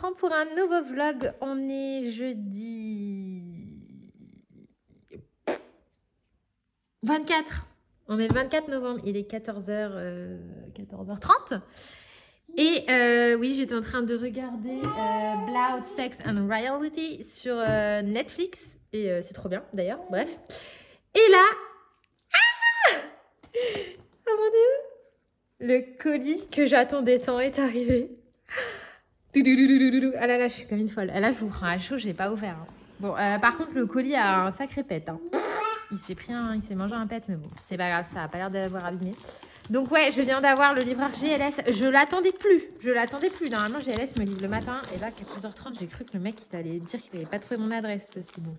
reprend pour un nouveau vlog. On est jeudi 24. On est le 24 novembre. Il est 14h30. Et oui, j'étais en train de regarder Blood, Sex and Royalty sur Netflix. Et c'est trop bien d'ailleurs. Bref. Et là... Ah, oh mon Dieu! Le colis que j'attendais tant est arrivé. Ah là là, je suis comme une folle. Là, je vous prends à chaud, j'ai pas ouvert. Hein. Bon, par contre, le colis a un sacré pet. Hein. Il s'est mangé un pet, mais bon, c'est pas grave, ça a pas l'air d'avoir abîmé. Donc ouais, je viens d'avoir le livreur GLS. Je l'attendais plus. Normalement, GLS me livre le matin. Et là, 14h30, j'ai cru que le mec, il allait dire qu'il avait pas trouvé mon adresse. Parce que bon,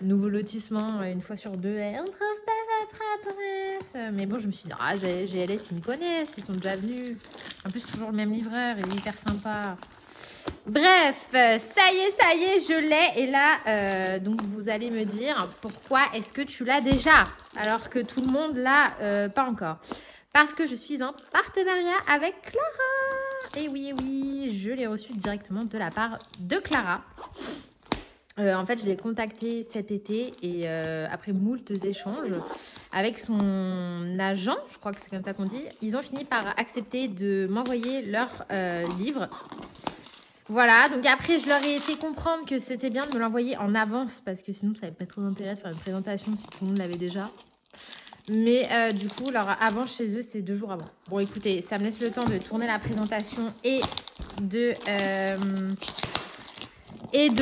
nouveau lotissement, une fois sur deux, on trouve pas votre adresse. Mais bon, je me suis dit, ah, GLS, ils me connaissent, ils sont déjà venus. En plus, toujours le même livreur, il est hyper sympa. Bref, ça y est, je l'ai. Et là, donc vous allez me dire, pourquoi est-ce que tu l'as déjà? Alors que tout le monde l'a pas encore. Parce que je suis en partenariat avec Clara. Et oui, je l'ai reçu directement de la part de Clara. En fait, je l'ai contactée cet été et après moult échanges avec son agent, je crois que c'est comme ça qu'on dit, ils ont fini par accepter de m'envoyer leur livre. Voilà, donc après, je leur ai fait comprendre que c'était bien de me l'envoyer en avance parce que sinon, ça n'avait pas trop d'intérêt de faire une présentation si tout le monde l'avait déjà. Mais du coup, leur avant chez eux, c'est 2 jours avant. Bon, écoutez, ça me laisse le temps de tourner la présentation et de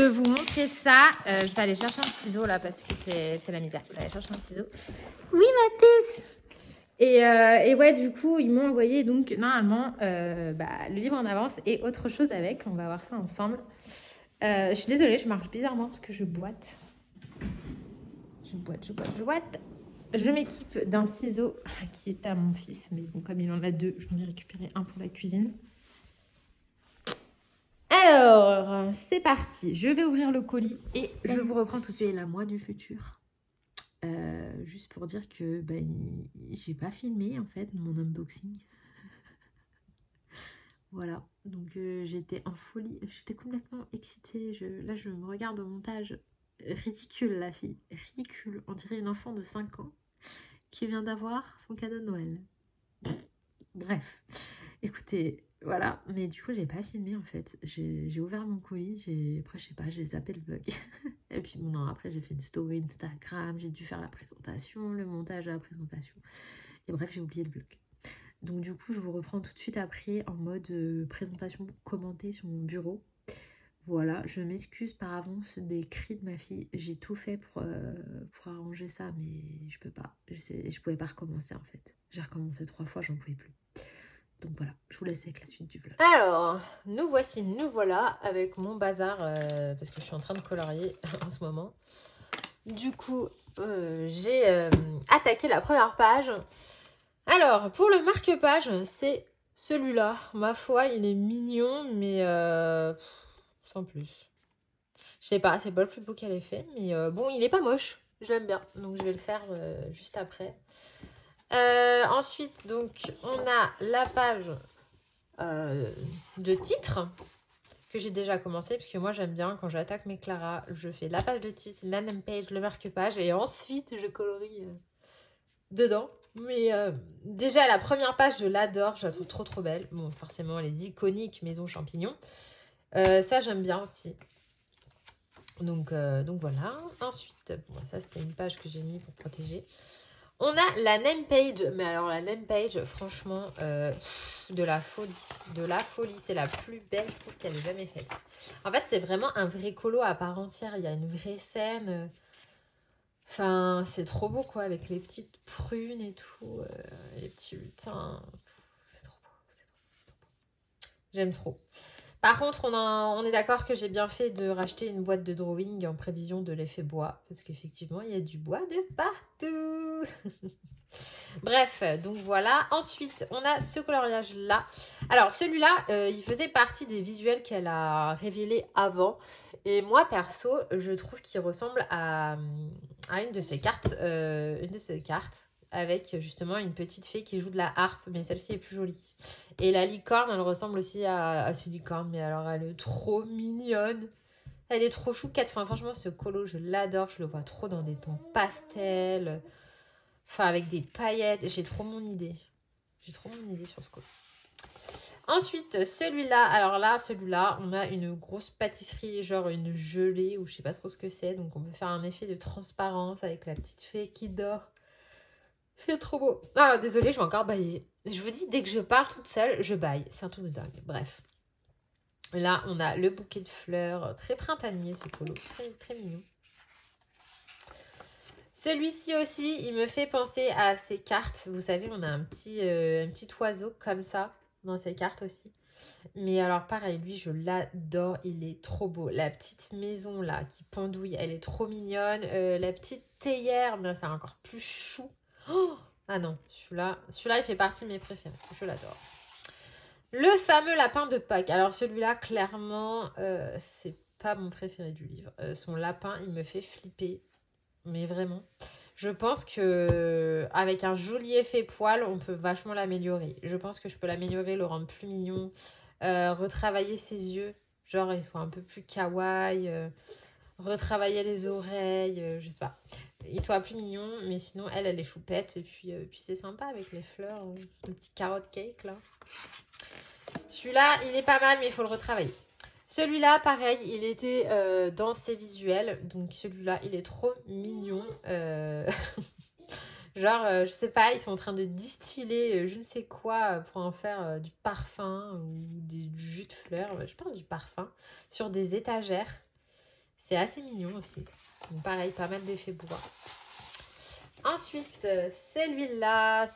vous montrer ça. Je vais aller chercher un ciseau là parce que c'est la misère. Je vais aller chercher un ciseau. Oui, ma puce. Et ouais, du coup, ils m'ont envoyé donc normalement le livre en avance et autre chose avec. On va voir ça ensemble. Je suis désolée, je marche bizarrement parce que je boite. Je boite. Je m'équipe d'un ciseau qui est à mon fils. Mais bon, comme il en a 2, j'en ai récupéré un pour la cuisine. Alors, c'est parti. Je vais ouvrir le colis et je vous reprends tout de suite. C'est la moi du futur. Juste pour dire que j'ai pas filmé en fait mon unboxing. Voilà, donc j'étais en folie, j'étais complètement excitée. Là, je me regarde au montage. Ridicule, la fille, ridicule. On dirait une enfant de 5 ans qui vient d'avoir son cadeau de Noël. Bref, écoutez, voilà. Mais du coup, j'ai pas filmé en fait. J'ai ouvert mon colis, après, je sais pas, j'ai zappé le vlog. Et puis bon, non, après, j'ai fait une story Instagram, j'ai dû faire la présentation, le montage de la présentation. Et bref, j'ai oublié le vlog. Donc du coup, je vous reprends tout de suite après en mode présentation commentée sur mon bureau. Voilà, je m'excuse par avance des cris de ma fille. J'ai tout fait pour arranger ça, mais je peux pas. Je pouvais pas recommencer en fait. J'ai recommencé 3 fois, j'en pouvais plus. Donc voilà, je vous laisse avec la suite du vlog. Alors, nous voilà avec mon bazar, parce que je suis en train de colorier en ce moment. Du coup, j'ai attaqué la première page. Alors, pour le marque-page, c'est celui-là. Ma foi, il est mignon, mais sans plus. Je sais pas, c'est pas le plus beau qu'elle ait fait, mais bon, il est pas moche. Je l'aime bien, donc je vais le faire juste après. Ensuite, donc, on a la page de titre que j'ai déjà commencé, parce que moi, j'aime bien, quand j'attaque mes Clara, je fais la page de titre, la name page, le marque-page, et ensuite, je colorie dedans. Mais déjà, la première page, je l'adore, je la trouve trop belle. Bon, forcément, les iconiques maison champignon. Ça, j'aime bien aussi. Donc voilà. Ensuite, bon, ça, c'était une page que j'ai mis pour protéger. On a la name page. Mais alors, la name page, franchement, de la folie. C'est la plus belle, je trouve, qu'elle ait jamais faite. En fait, c'est vraiment un vrai colo à part entière. Il y a une vraie scène... Enfin, c'est trop beau, quoi, avec les petites prunes et tout, les petits lutins. C'est trop beau. J'aime trop. Par contre, on est d'accord que j'ai bien fait de racheter une boîte de drawing en prévision de l'effet bois. Parce qu'effectivement, il y a du bois de partout. Bref, donc voilà. Ensuite, on a ce coloriage-là. Alors, celui-là, il faisait partie des visuels qu'elle a révélés avant. Et moi, perso, je trouve qu'il ressemble à une de ses cartes. avec justement une petite fée qui joue de la harpe, mais celle-ci est plus jolie. Et la licorne, elle ressemble aussi à ce licorne, mais alors elle est trop mignonne. Elle est trop chouquette. Enfin, franchement, ce colo, je l'adore. Je le vois trop dans des tons pastels. Enfin, avec des paillettes. J'ai trop mon idée. J'ai trop mon idée sur ce colo. Ensuite, celui-là. Alors là, celui-là, on a une grosse pâtisserie, genre une gelée, ou je sais pas trop ce que c'est. Donc, on peut faire un effet de transparence avec la petite fée qui dort. C'est trop beau. Ah, désolée, je vais encore bailler. Je vous dis, dès que je parle toute seule, je baille. C'est un truc de dingue. Bref. Là, on a le bouquet de fleurs. Très printanier, ce colo. Très, très mignon. Celui-ci aussi, il me fait penser à ces cartes. Vous savez, on a un petit oiseau comme ça dans ces cartes aussi. Mais alors pareil, lui, je l'adore. Il est trop beau. La petite maison là qui pendouille, elle est trop mignonne. La petite théière, mais c'est encore plus chou. Oh, ah non, celui-là, il fait partie de mes préférés. Je l'adore. Le fameux lapin de Pâques. Alors celui-là, clairement, c'est pas mon préféré du livre. Son lapin, il me fait flipper. Mais vraiment. Je pense que avec un joli effet poil, on peut vachement l'améliorer. Je pense que je peux l'améliorer, le rendre plus mignon. Retravailler ses yeux. Genre, ils soient un peu plus kawaii. Retravailler les oreilles. Je sais pas. Il soit plus mignon. Mais sinon, elle est choupette. Et puis c'est sympa avec les fleurs. Le petit carotte cake, là. Celui-là, il est pas mal, mais il faut le retravailler. Celui-là, pareil, il était dans ses visuels. Donc celui-là, il est trop mignon. Genre, je sais pas, ils sont en train de distiller je ne sais quoi pour en faire du parfum ou du jus de fleurs. Je pense du parfum sur des étagères. C'est assez mignon aussi. Donc pareil, pas mal d'effets bois. Ensuite, celui-là,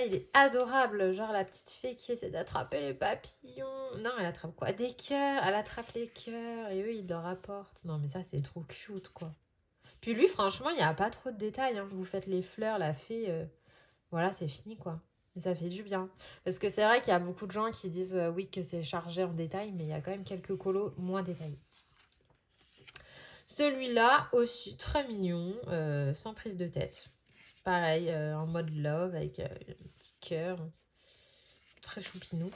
il est adorable. Genre la petite fée qui essaie d'attraper les papillons. Non, elle attrape quoi? Des cœurs. Elle attrape les cœurs et eux, ils leur apportent. Non, mais ça, c'est trop cute, quoi. Puis lui, franchement, il n'y a pas trop de détails. Hein. Vous faites les fleurs, la fée, voilà, c'est fini, quoi. Et ça fait du bien. Parce que c'est vrai qu'il y a beaucoup de gens qui disent oui, que c'est chargé en détails, mais il y a quand même quelques colos moins détaillés. Celui-là, aussi très mignon, sans prise de tête. Pareil, en mode love, avec un petit cœur. Très choupinou.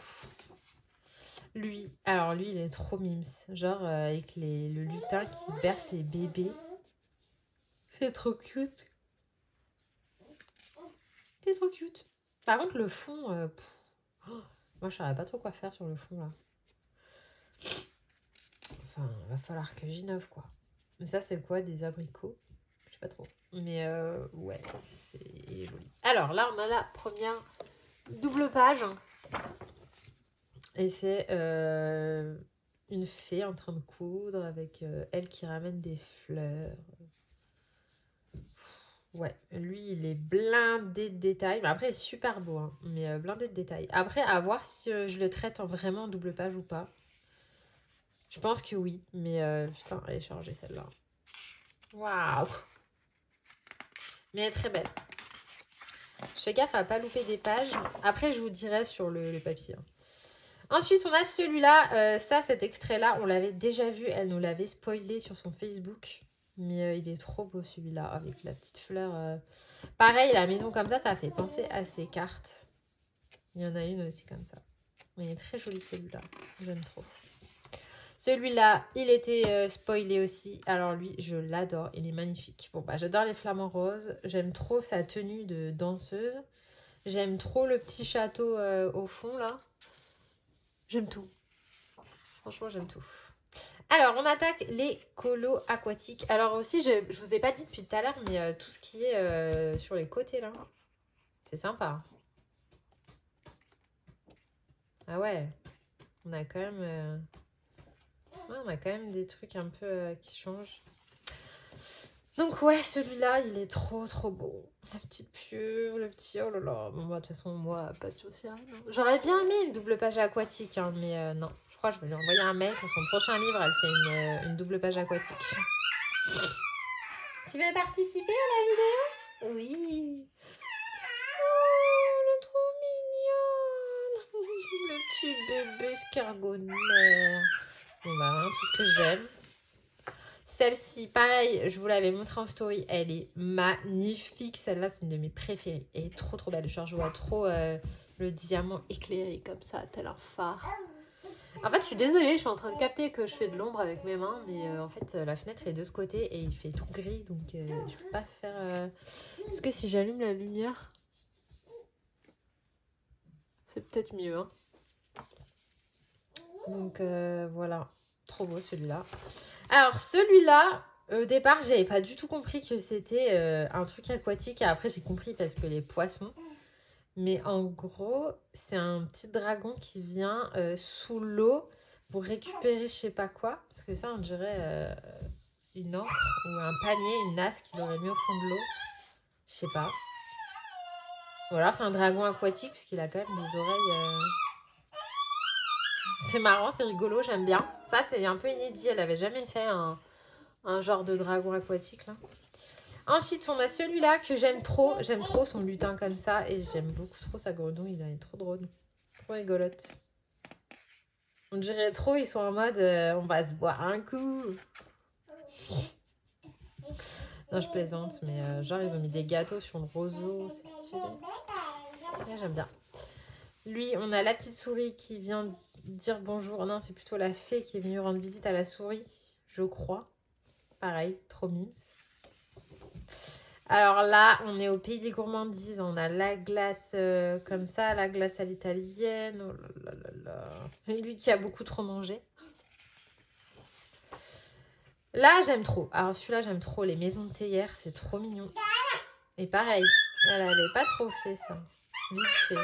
Lui, alors lui, il est trop mimes. Genre, avec le lutin qui berce les bébés. C'est trop cute. C'est trop cute. Par contre, le fond... moi, je savais pas trop quoi faire sur le fond, là. Enfin, va falloir que j'innove, quoi. Mais ça, c'est quoi? Des abricots? Je sais pas trop. Mais ouais, c'est joli. Alors là, on a la première double page. Et c'est une fée en train de coudre avec elle qui ramène des fleurs. Ouais, lui, il est blindé de détails. Mais après, il est super beau, hein, mais blindé de détails. Après, à voir si je le traite en vraiment double page ou pas. Je pense que oui, mais putain, elle est chargée celle-là. Waouh! Mais elle est très belle. Je fais gaffe à pas louper des pages. Après, je vous dirai sur le papier. Hein. Ensuite, on a celui-là. Cet extrait-là, on l'avait déjà vu. Elle nous l'avait spoilé sur son Facebook. Mais il est trop beau celui-là, avec la petite fleur. Pareil, la maison comme ça fait penser à ces cartes. Il y en a une aussi comme ça. Mais il est très joli celui-là. J'aime trop. Celui-là, il était spoilé aussi. Alors lui, je l'adore. Il est magnifique. Bon, bah, j'adore les flamants roses. J'aime trop sa tenue de danseuse. J'aime trop le petit château au fond, là. J'aime tout. Franchement, j'aime tout. Alors, on attaque les colos aquatiques. Alors aussi, je vous ai pas dit depuis tout à l'heure, mais tout ce qui est sur les côtés, là, c'est sympa. Ah ouais, on a quand même... ouais, on a quand même des trucs un peu qui changent. Donc ouais, celui-là, il est trop beau. La petite pieuvre, le petit... Oh là là. Bon, bah, de toute façon, moi, pas spécial. J'aurais bien aimé une double page aquatique, hein, mais non. Je crois que je vais lui envoyer un mail pour son prochain livre. Elle fait une double page aquatique. Tu veux participer à la vidéo? Oui. Oh, elle est trop mignonne. Le petit bébé scargonaire. Bon, bah, hein, tout ce que j'aime. Celle-ci, pareil, je vous l'avais montrée en story. Elle est magnifique. Celle-là, c'est une de mes préférées. Elle est trop trop belle. Genre, je vois trop le diamant éclairé comme ça, tel un phare. En fait, je suis désolée, je suis en train de capter que je fais de l'ombre avec mes mains. Mais en fait, la fenêtre est de ce côté et il fait tout gris. Donc, je peux pas faire... Est-ce que si j'allume la lumière, c'est peut-être mieux, hein. Donc, voilà. Trop beau, celui-là. Alors, celui-là, au départ, j'avais pas du tout compris que c'était un truc aquatique. Et après, j'ai compris parce que les poissons. Mais en gros, c'est un petit dragon qui vient sous l'eau pour récupérer je sais pas quoi. Parce que ça, on dirait une encre ou un panier, une nasse qu'il aurait mis au fond de l'eau. Je sais pas. Ou alors, c'est un dragon aquatique puisqu'il a quand même des oreilles... C'est marrant, c'est rigolo, j'aime bien. Ça, c'est un peu inédit. Elle avait jamais fait un genre de dragon aquatique, là. Ensuite, on a celui-là que j'aime trop. J'aime trop son lutin comme ça. Et j'aime beaucoup trop sa grenouille. Elle est trop drôle. Trop rigolote. On dirait trop, ils sont en mode on va se boire un coup. Non, je plaisante. Mais genre, ils ont mis des gâteaux sur le roseau. C'est stylé. Et j'aime bien. Lui, on a la petite souris qui vient dire bonjour. Non, c'est plutôt la fée qui est venue rendre visite à la souris. Je crois. Pareil, trop mimes. Alors là, on est au pays des gourmandises. On a la glace comme ça, la glace à l'italienne. Oh là là là là. Et lui qui a beaucoup trop mangé. Là, j'aime trop. Alors celui-là, j'aime trop. Les maisons de théière, c'est trop mignon. Et pareil, elle n'avait pas trop fait ça. Vite fait.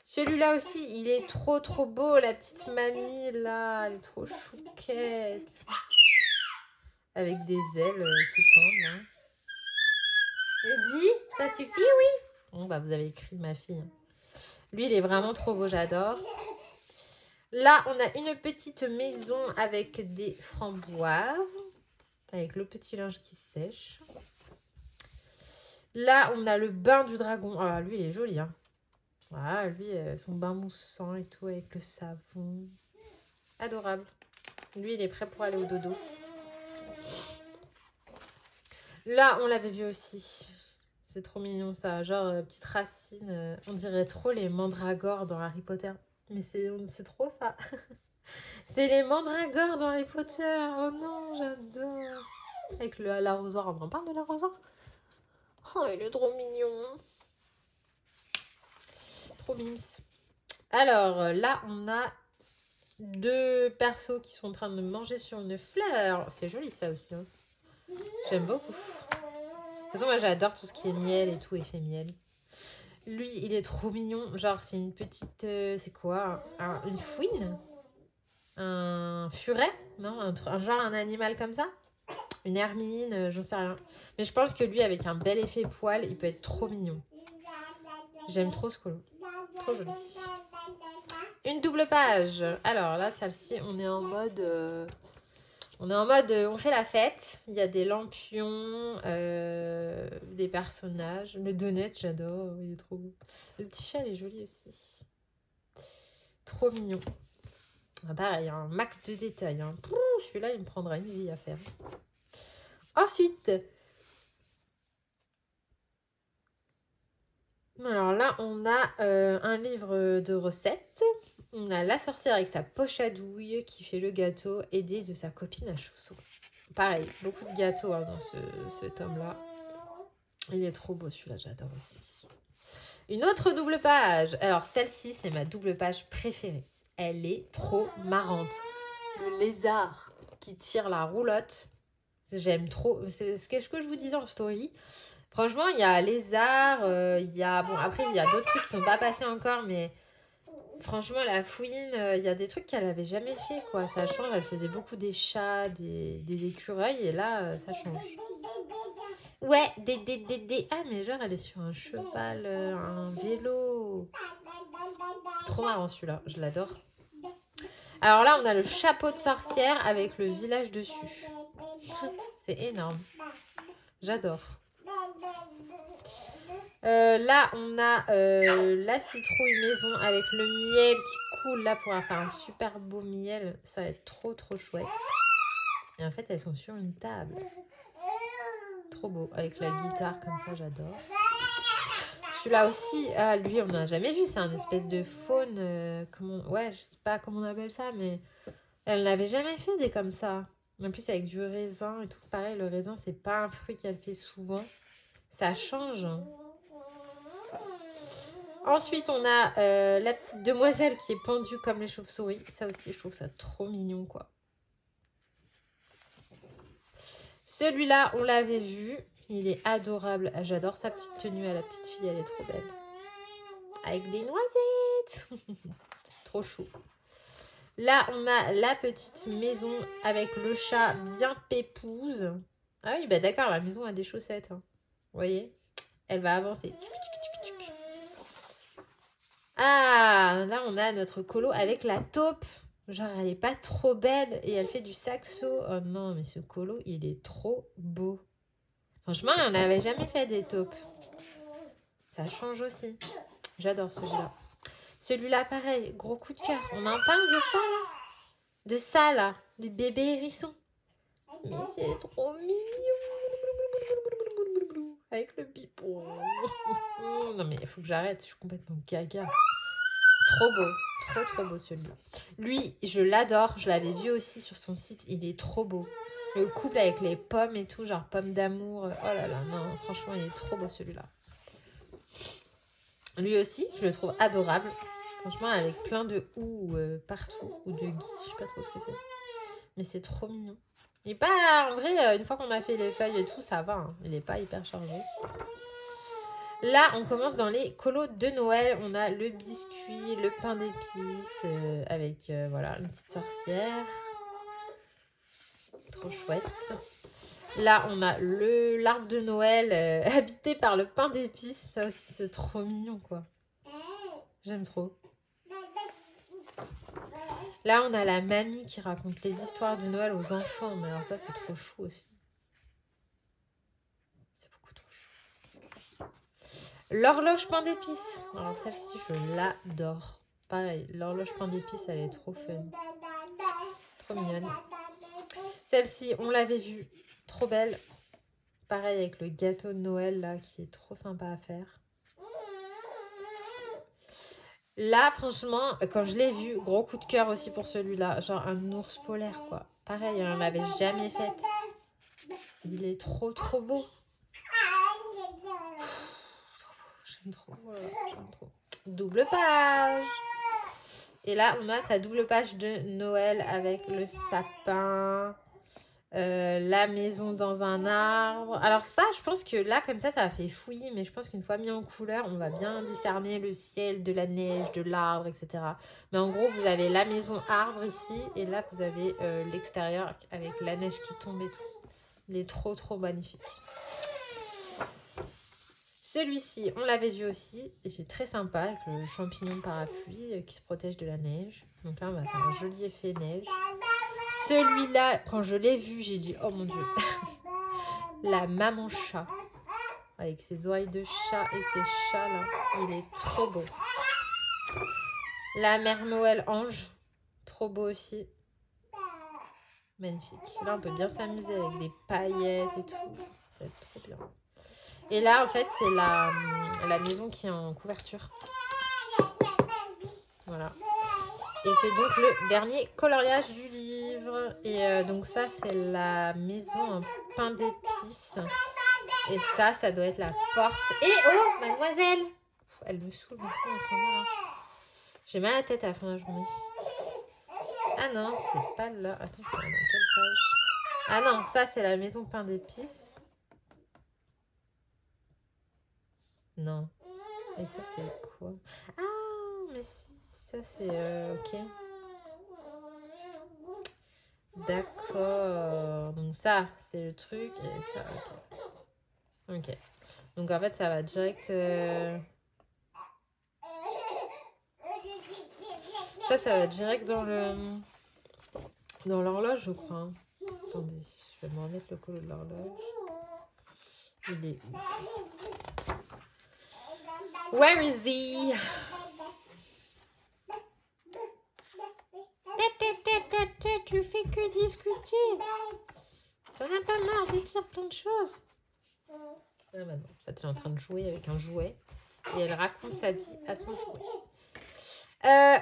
Celui-là aussi, il est trop trop beau. La petite mamie là, elle est trop chouquette. Avec des ailes qui pendent. Hein. Eddie, ça suffit, oui? Bon, bah, vous avez écrit ma fille. Lui, il est vraiment trop beau, j'adore. Là, on a une petite maison avec des framboises. Avec le petit linge qui sèche. Là, on a le bain du dragon. Alors, lui, il est joli, hein. Voilà, lui, son bain moussant et tout, avec le savon. Adorable. Lui, il est prêt pour aller au dodo. Là, on l'avait vu aussi. C'est trop mignon ça, genre petite racine. On dirait trop les mandragores dans Harry Potter. Mais c'est trop ça. C'est les mandragores dans Harry Potter. Oh non, j'adore. Avec l'arrosoir, on en parle de l'arrosoir? Oh, il est trop mignon. Trop mimes. Alors là, on a deux persos qui sont en train de manger sur une fleur. C'est joli ça aussi. Hein. J'aime beaucoup. De toute façon, moi, j'adore tout ce qui est miel et tout, effet miel. Lui, il est trop mignon. Genre, c'est une petite... c'est quoi? Une fouine? Un furet? Non, genre un animal comme ça? Une hermine? J'en sais rien. Mais je pense que lui, avec un bel effet poil, il peut être trop mignon. J'aime trop ce colo. Trop joli. Une double page. Alors là, celle-ci, on est en mode... on fait la fête. Il y a des lampions, des personnages. Le donut, j'adore, il est trop beau. Le petit chat, il est joli aussi. Trop mignon. Ah, pareil, un max de détails. Hein. Celui-là, il me prendra une vie à faire. Ensuite, alors là, on a un livre de recettes. On a la sorcière avec sa poche à douille qui fait le gâteau, aidée de sa copine à chausson. Pareil, beaucoup de gâteaux hein, dans ce tome-là. Il est trop beau celui-là, j'adore aussi. Une autre double page. Alors celle-ci, c'est ma double page préférée. Elle est trop marrante. Le lézard qui tire la roulotte. J'aime trop. C'est ce que je vous disais en story. Franchement, il y a lézard, il y a... Bon, après, il y a d'autres trucs qui ne sont pas passés encore, mais... Franchement, la fouine, il y a des trucs qu'elle avait jamais fait, quoi. Ça change, elle faisait beaucoup des chats, des écureuils, et là, ça change. Ouais, Ah, mais genre, elle est sur un cheval, un vélo. Trop marrant, celui-là. Je l'adore. Alors là, on a le chapeau de sorcière avec le village dessus. C'est énorme. J'adore. Là, on a la citrouille maison avec le miel qui coule là pour faire un super beau miel. Ça va être trop, trop chouette. Et en fait, elles sont sur une table. Trop beau. Avec la guitare comme ça, j'adore. Celui-là aussi, lui, on n'a jamais vu. C'est un espèce de faune. Ouais, je sais pas comment on appelle ça, mais elle n'avait jamais fait des comme ça. En plus, avec du raisin et tout. Pareil, le raisin, c'est pas un fruit qu'elle fait souvent. Ça change. Ensuite, on a la petite demoiselle qui est pendue comme les chauves-souris. Ça aussi, je trouve ça trop mignon, quoi. Celui-là, on l'avait vu. Il est adorable. J'adore sa petite tenue à la petite fille. Elle est trop belle. Avec des noisettes. Trop chou. Là, on a la petite maison avec le chat bien pépouze. Ah oui, bah d'accord, la maison a des chaussettes. Hein. Vous voyez? Elle va avancer. Ah, là, on a notre colo avec la taupe. Genre, elle est pas trop belle et elle fait du saxo. Oh non, mais ce colo, il est trop beau. Franchement, on n'avait jamais fait des taupes. Ça change aussi. J'adore celui-là. Celui-là, pareil, gros coup de cœur. On en parle de ça, là. De ça, là. Les bébés hérissons. Mais c'est trop mignon. Avec le pipon. Non, mais il faut que j'arrête. Je suis complètement gaga. Trop beau. Trop beau, celui-là. Lui, je l'adore. Je l'avais vu aussi sur son site. Il est trop beau. Le couple avec les pommes et tout, genre pommes d'amour. Oh là là, non, franchement, il est trop beau, celui-là. Lui aussi, je le trouve adorable. Franchement, avec plein de houx partout. Ou de gui, je sais pas trop ce que c'est. Mais c'est trop mignon. Il est pas... En vrai, une fois qu'on a fait les feuilles et tout, ça va. Hein. Il est pas hyper chargé. Là, on commence dans les colos de Noël. On a le biscuit, le pain d'épices avec, voilà, une petite sorcière. Trop chouette. Là, on a l'arbre de Noël habité par le pain d'épices. Ça aussi, c'est trop mignon, quoi. J'aime trop. Là, on a la mamie qui raconte les histoires de Noël aux enfants. Mais alors ça, c'est trop chou aussi. C'est beaucoup trop chou. L'horloge pain d'épices. Alors celle-ci, je l'adore. Pareil, l'horloge pain d'épices, elle est trop fun. Trop mignonne. Celle-ci, on l'avait vue. Trop belle. Pareil avec le gâteau de Noël, là, qui est trop sympa à faire. Là, franchement, quand je l'ai vu, gros coup de cœur aussi pour celui-là. Genre un ours polaire, quoi. Pareil, on l'avait jamais fait. Il est trop beau. J'aime trop. J'aime trop. Double page. Et là, on a sa double page de Noël avec le sapin. La maison dans un arbre. Alors ça, je pense que là, comme ça a fait fouillis. Mais je pense qu'une fois mis en couleur, on va bien discerner le ciel, de la neige, de l'arbre, etc. Mais en gros, vous avez la maison arbre ici. Et là, vous avez l'extérieur avec la neige qui tombe et tout. Il est trop magnifique. Celui-ci, on l'avait vu aussi. Et c'est très sympa avec le champignon parapluie qui se protège de la neige. Donc là, on va faire un joli effet neige. Celui-là, quand je l'ai vu, j'ai dit, oh mon Dieu, la maman chat, avec ses oreilles de chat et ses chats là, il est trop beau. La mère Noël ange, trop beau aussi. Magnifique. Là, on peut bien s'amuser avec des paillettes et tout. Ça va être trop bien. Et là, en fait, c'est la maison qui est en couverture. Voilà. Et c'est donc le dernier coloriage du livre. Et donc ça, c'est la maison en pain d'épices. Et ça doit être la porte. Et oh, mademoiselle! Elle me saoule beaucoup en ce moment-là. J'ai mal à la tête à la fin de la journée. Ah non, c'est pas là. Attends, c'est dans quelle page? Ah non, ça, c'est la maison pain d'épices. Non. Et ça, c'est quoi? Ah, mais si. Ça, c'est... ok. D'accord. Donc ça, c'est le truc. Et ça, ok. Ok. Donc en fait, ça va direct... Ça va direct dans l'horloge, je crois. Hein. Attendez, je vais me remettre le colo de l'horloge. Il est où? Where is he? ta tête, tu fais que discuter. T'en as pas marre de dire plein de choses. Ah bah non, en fait, elle est en train de jouer avec un jouet. Et elle raconte sa vie à son tour.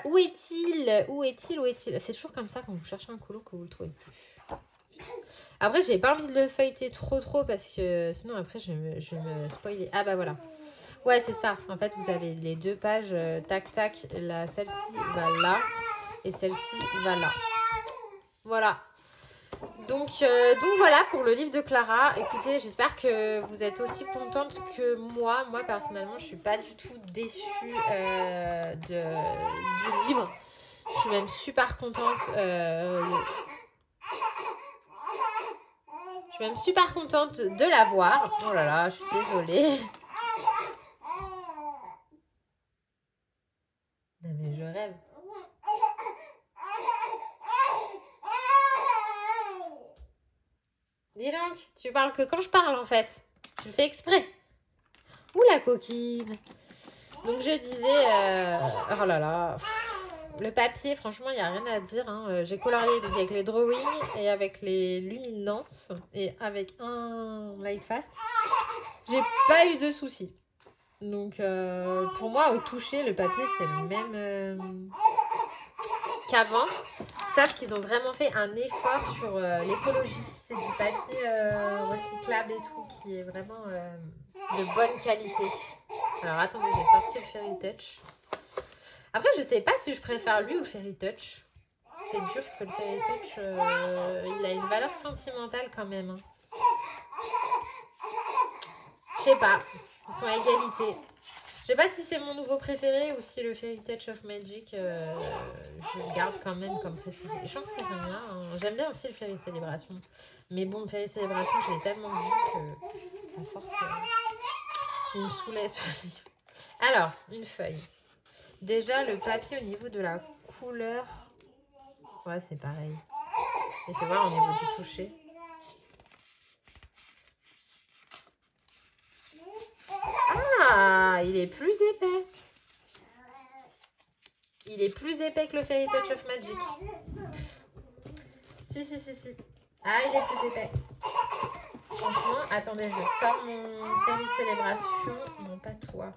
Où est-il? Où est-il? Où est-il? C'est toujours comme ça quand vous cherchez un colo que vous le trouvez plus. Après, j'ai pas envie de le feuilleter trop parce que sinon après je vais me spoiler. Ah bah voilà. Ouais, c'est ça. En fait, vous avez les deux pages tac tac. Celle-ci va là et celle-ci va là. Voilà. Donc voilà pour le livre de Clara. Écoutez, j'espère que vous êtes aussi contente que moi. Moi, personnellement, je suis pas du tout déçue du livre. Je suis même super contente. Je suis même super contente de l'avoir. Oh là là, je suis désolée. Non mais je rêve. Dis donc, tu parles que quand je parle en fait. Je fais exprès. Ouh la coquine. Donc je disais, oh là là, le papier, franchement, il n'y a rien à dire. Hein. J'ai colorié donc, avec les drawings et avec les luminances et avec un light fast. J'ai pas eu de soucis. Donc pour moi, au toucher, le papier, c'est le même qu'avant. Sauf qu'ils ont vraiment fait un effort sur l'écologie. C'est du papier recyclable et tout qui est vraiment de bonne qualité. Alors attendez, j'ai sorti le Fairy Touch. Après, je sais pas si je préfère lui ou le Fairy Touch. C'est dur parce que le Fairy Touch, il a une valeur sentimentale quand même. Hein. Je sais pas. Ils sont à égalité. Je sais pas si c'est mon nouveau préféré ou si le Fairy Touch of Magic, je le garde quand même comme préféré. J'en sais rien. Hein. J'aime bien aussi le Fairy Célébration. Mais bon, le Fairy Célébration, je l'ai tellement vu que, à force, il me saoulait ce livre. Alors, une feuille. Déjà, le papier au niveau de la couleur. Ouais, c'est pareil. Et fais voir au niveau du toucher. Ah, il est plus épais. Il est plus épais que le Fairy Touch of Magic. Si. Ah, il est plus épais. Franchement, attendez, je sors mon Fairy Célébration. Non, pas toi.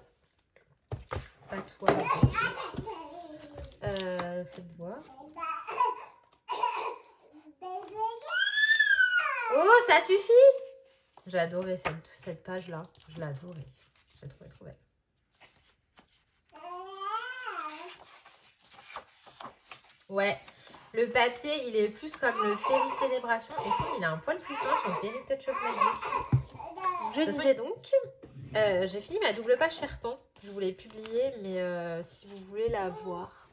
Pas toi. Faites voir. Oh, ça suffit! J'ai adoré cette page-là. Je l'ai adorée. Je l'ai trouvée trop belle. Ouais, le papier, il est plus comme le Fairy Célébration. Et je trouve qu'il a un poil plus fin sur le Fairy Touch of Magic. Je disais donc, j'ai fini ma double page Serpent. Je voulais publier, mais si vous voulez la voir,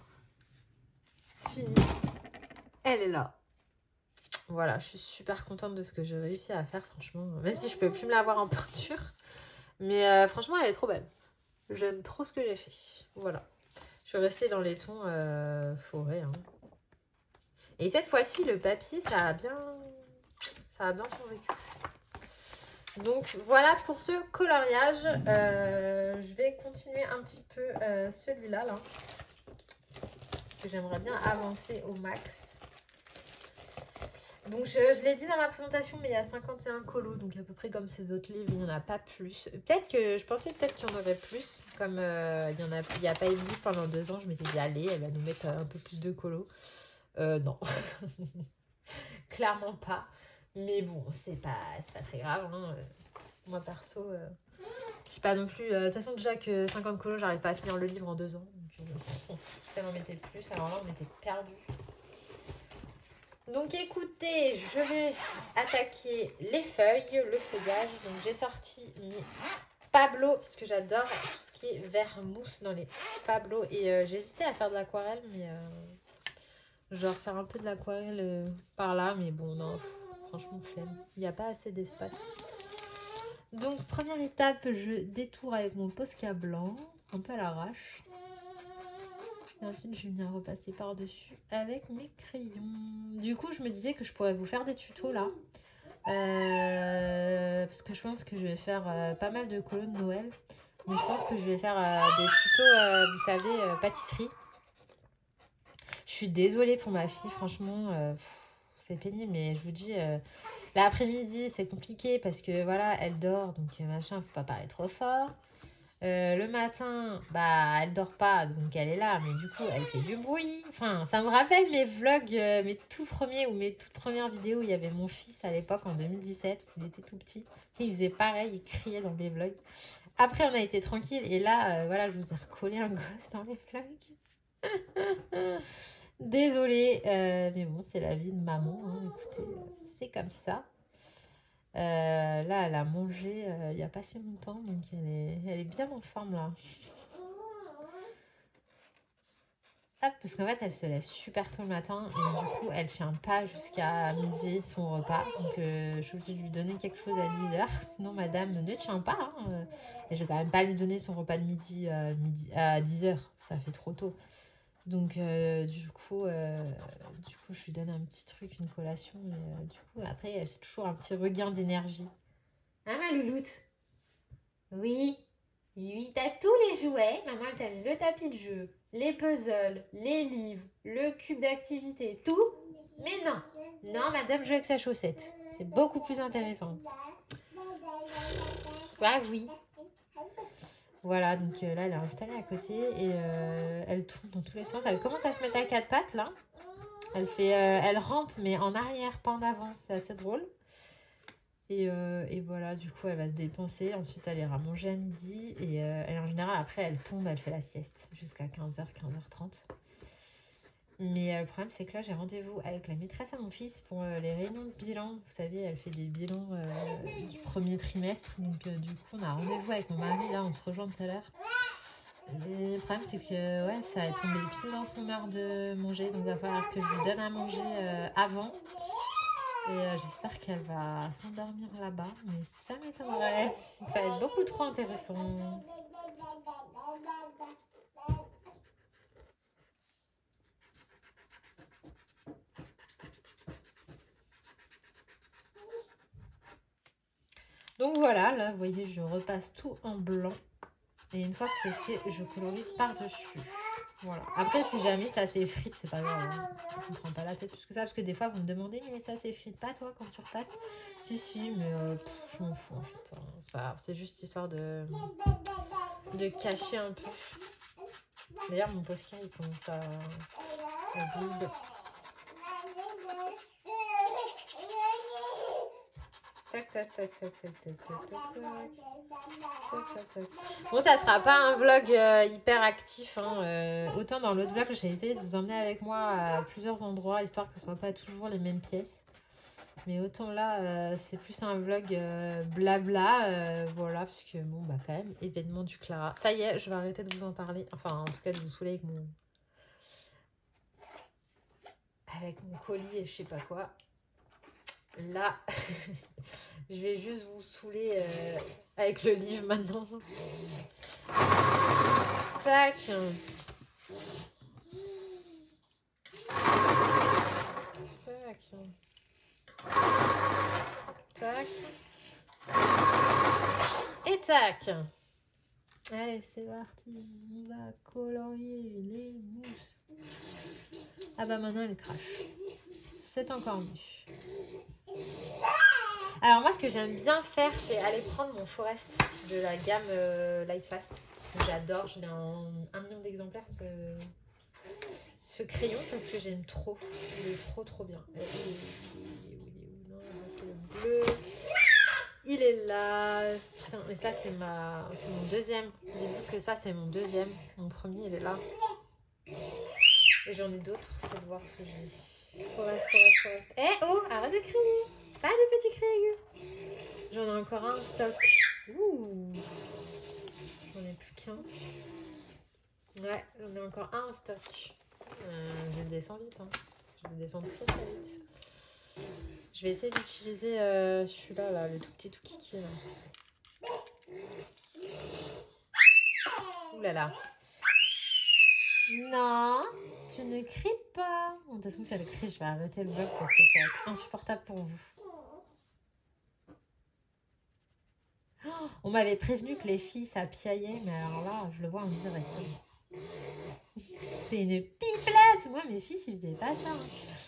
finie, elle est là. Voilà, je suis super contente de ce que j'ai réussi à faire, franchement. Même si je peux plus me la voir en peinture. Mais franchement, elle est trop belle. J'aime trop ce que j'ai fait. Voilà. Je suis restée dans les tons forêt. Hein. Et cette fois-ci, le papier, ça a bien survécu. Donc, voilà pour ce coloriage. Je vais continuer un petit peu celui-là. Là, que j'aimerais bien avancer au max. Donc, je l'ai dit dans ma présentation, mais il y a 51 colos. Donc, à peu près comme ces autres livres, il n'y en a pas plus. Peut-être que je pensais qu'il y en aurait plus. Comme il n'y a pas eu de livre pendant 2 ans, je m'étais dit, allez, elle va nous mettre un peu plus de colos. Non. Clairement pas. Mais bon, c'est pas très grave. Hein. Moi, perso, je sais pas non plus. De toute façon, déjà que 50 colos, j'arrive pas à finir le livre en 2 ans. Donc, ça m'en mettait plus. Alors là, on était perdus. Donc écoutez, je vais attaquer les feuilles, le feuillage. Donc j'ai sorti mes Pablo, parce que j'adore tout ce qui est vert mousse dans les Pablo. Et j'ai hésité à faire de l'aquarelle, mais genre faire un peu de l'aquarelle par là. Mais bon, non, franchement, flemme. Il n'y a pas assez d'espace. Donc première étape, je détourne avec mon Posca blanc, un peu à l'arrache. Et ensuite, je vais venir repasser par-dessus avec mes crayons. Du coup, je me disais que je pourrais vous faire des tutos là. Parce que je pense que je vais faire pas mal de colos de Noël. Mais je pense que je vais faire des tutos, vous savez, pâtisserie. Je suis désolée pour ma fille, franchement, c'est pénible, mais je vous dis, l'après-midi, c'est compliqué parce que voilà, elle dort, donc machin, faut pas parler trop fort. Le matin, bah, elle dort pas, donc elle est là, mais du coup, elle fait du bruit. Enfin, ça me rappelle mes vlogs, mes tout premiers ou mes toutes premières vidéos où il y avait mon fils à l'époque, en 2017. Il était tout petit. Il faisait pareil, il criait dans mes vlogs. Après, on a été tranquille. Et là, voilà, je vous ai recollé un gosse dans les vlogs. Désolée, mais bon, c'est la vie de maman. Hein. Écoutez, c'est comme ça. Là, elle a mangé il n'y a pas si longtemps, donc elle est bien en forme là. Hop, parce qu'en fait, elle se laisse super tôt le matin et du coup, elle tient pas jusqu'à midi son repas. Donc, je suis obligée de lui donner quelque chose à 10h, sinon madame ne tient pas. Hein. Et je vais quand même pas lui donner son repas de midi, à 10h, ça fait trop tôt. Donc, du coup, je lui donne un petit truc, une collation. Et, du coup, après, c'est toujours un petit regain d'énergie. Hein, ma louloute? Oui. Oui, t'as tous les jouets. Maman, elle t'a mis le tapis de jeu, les puzzles, les livres, le cube d'activité, tout. Mais non. Non, madame joue avec sa chaussette. C'est beaucoup plus intéressant. Ah oui. Voilà, donc là, elle est installée à côté et elle tourne dans tous les sens. Elle commence à se mettre à quatre pattes, là. Elle rampe, mais en arrière, pas en avant. C'est assez drôle. Et voilà, du coup, elle va se dépenser. Ensuite, elle ira manger à midi. Et en général, après, elle tombe, elle fait la sieste jusqu'à 15h, 15h30. Mais le problème, c'est que là, j'ai rendez-vous avec la maîtresse à mon fils pour les réunions de bilan. Vous savez, elle fait des bilans du premier trimestre. Donc, du coup, on a rendez-vous avec mon mari. Là, on se rejoint tout à l'heure. Et le problème, c'est que ouais, ça est tombé pile dans son heure de manger. Donc, il va falloir que je lui donne à manger avant. Et j'espère qu'elle va s'endormir là-bas. Mais ça m'étonnerait. Ça va être beaucoup trop intéressant. Donc voilà, là, vous voyez, je repasse tout en blanc. Et une fois que c'est fait, je colorie par-dessus. Voilà. Après, si jamais ça s'effrite, c'est pas grave. Hein. Je ne prends pas la tête plus que ça. Parce que des fois, vous me demandez, mais ça s'effrite pas, toi, quand tu repasses? Si, mais je m'en fous, en fait. Hein. C'est pas grave. C'est juste histoire de cacher un peu. D'ailleurs, mon posca, il commence à vide. Tac, tac, tac, tac, tac, tac, tac, tac, tac. Bon, ça sera pas un vlog hyper actif. Hein. Autant dans l'autre vlog, j'ai essayé de vous emmener avec moi à plusieurs endroits, histoire que ce soit pas toujours les mêmes pièces. Mais autant là, c'est plus un vlog blabla. Voilà, parce que bon, bah quand même, événement du Clara. Ça y est, je vais arrêter de vous en parler. Enfin, en tout cas, de vous saouler avec mon colis et je sais pas quoi. Là, je vais juste vous saouler avec le livre maintenant. Tac. Tac. Tac. Et tac. Allez, c'est parti. On va colorier les mousses. Ah bah maintenant, elle crache. C'est encore mieux. Alors moi, ce que j'aime bien faire, c'est aller prendre mon Forest de la gamme Lightfast. J'adore, je l'ai en 1 million d'exemplaires ce crayon parce que j'aime trop. Il est trop bien. Non, c'est le bleu. Il est là. Putain, mais ça c'est mon deuxième. J'ai vu que ça c'est mon deuxième. Mon premier il est là. Et j'en ai d'autres. Faut voir ce que j'ai. Forest. Eh oh, arrête de crier. Pas de petits cris aigus. J'en ai encore un en stock. Ouh. J'en ai plus qu'un. Ouais, j'en ai encore un en stock. Je le descends vite. Hein. Je vais le descendre très vite. Je vais essayer d'utiliser celui-là, là, le tout petit tout kiki. Là. Ouh là là. Non, tu ne cries pas. De toute façon, si elle crie, je vais arrêter le vlog parce que ça va être insupportable pour vous. Oh, on m'avait prévenu que les filles, ça piaillait, mais alors là, je le vois en direct. C'est une pipelette. moi, mes fils, ils faisaient pas ça.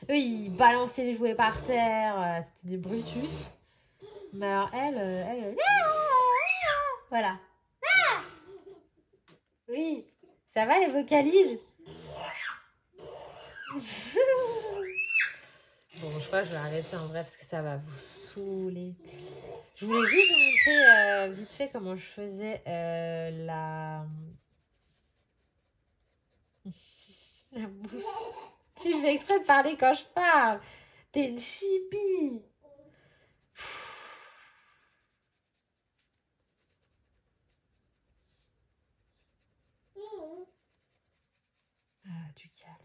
Eux, ils balançaient les jouets par terre. C'était des Brutus. Mais alors, elle... Voilà. Oui. Ça va, les vocalises? Bon, je crois que je vais arrêter en vrai parce que ça va vous saouler. Je voulais juste vous montrer vite fait comment je faisais la mousse. Tu fais exprès de parler quand je parle. T'es une chibi. Ah, du calme.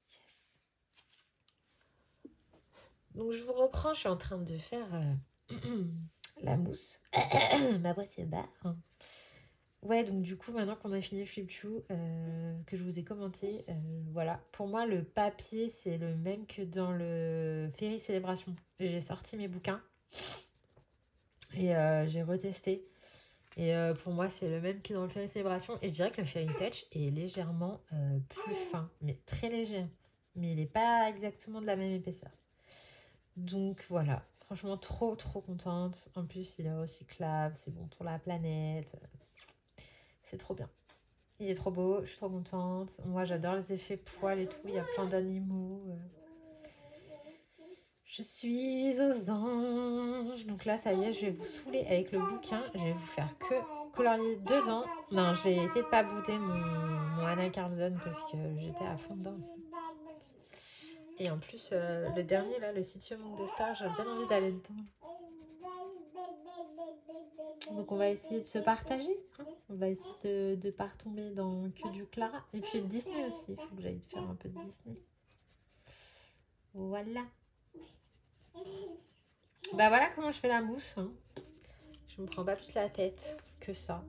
Yes. Donc, je vous reprends. Je suis en train de faire la mousse. Ma voix c'est barre. Ouais, donc du coup, maintenant qu'on a fini Flip Chou, que je vous ai commenté, voilà. Pour moi, le papier, c'est le même que dans le Fairy Célébration. J'ai sorti mes bouquins et j'ai retesté. Et pour moi, c'est le même que dans le Fairy Célébration. Et je dirais que le Fairy Touch est légèrement plus fin, mais très léger. Mais il n'est pas exactement de la même épaisseur. Donc voilà, franchement, trop contente. En plus, il est recyclable, c'est bon pour la planète. C'est trop bien. Il est trop beau, je suis trop contente. Moi, j'adore les effets poils et tout. Il y a plein d'animaux. Je suis aux anges. Donc là, ça y est, je vais vous saouler avec le bouquin. Je vais vous faire que colorier dedans. Non, je vais essayer de pas bouder mon Anna Carlson parce que j'étais à fond dedans aussi. Et en plus, le dernier, là, le City Among the Stars, j'ai bien envie d'aller dedans. Donc on va essayer de se partager. Hein, on va essayer de ne pas retomber dans que du Clara. Et puis Disney aussi. Il faut que j'aille faire un peu de Disney. Voilà. Bah voilà comment je fais la mousse. Hein. Je me prends pas plus la tête que ça.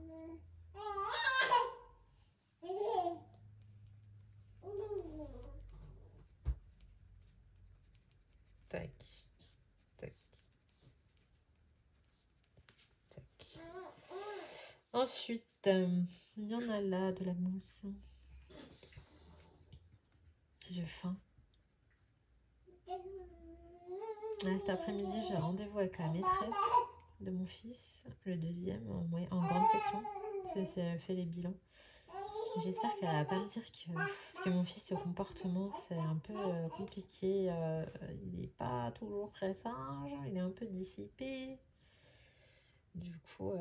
Tac. Tac. Tac. Ensuite, il y en a là de la mousse. J'ai faim. Cet après-midi, j'ai rendez-vous avec la maîtresse de mon fils, le deuxième, en grande section. C'est fait les bilans. J'espère qu'elle va pas me dire que, parce que mon fils, au comportement, c'est un peu compliqué. Il n'est pas toujours très sage, il est un peu dissipé. Du coup,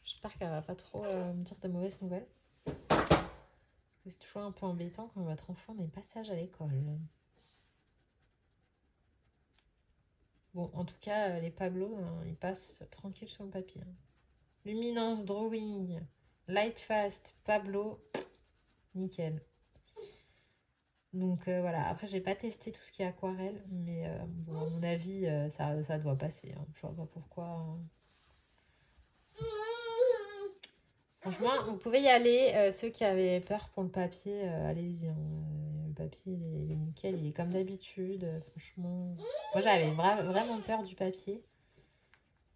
j'espère qu'elle va pas trop me dire de mauvaises nouvelles. Parce que c'est toujours un peu embêtant quand votre enfant n'est pas sage à l'école. Bon, en tout cas, les Pablo, hein, ils passent tranquille sur le papier. Hein. Luminance, drawing, light fast, Pablo, nickel. Donc voilà, après j'ai pas testé tout ce qui est aquarelle, mais bon, à mon avis, ça doit passer. Hein. Je vois pas pourquoi. Hein. Franchement, vous pouvez y aller. Ceux qui avaient peur pour le papier, allez-y. Hein. Le papier, il est nickel, il est comme d'habitude. Franchement, moi j'avais vraiment peur du papier.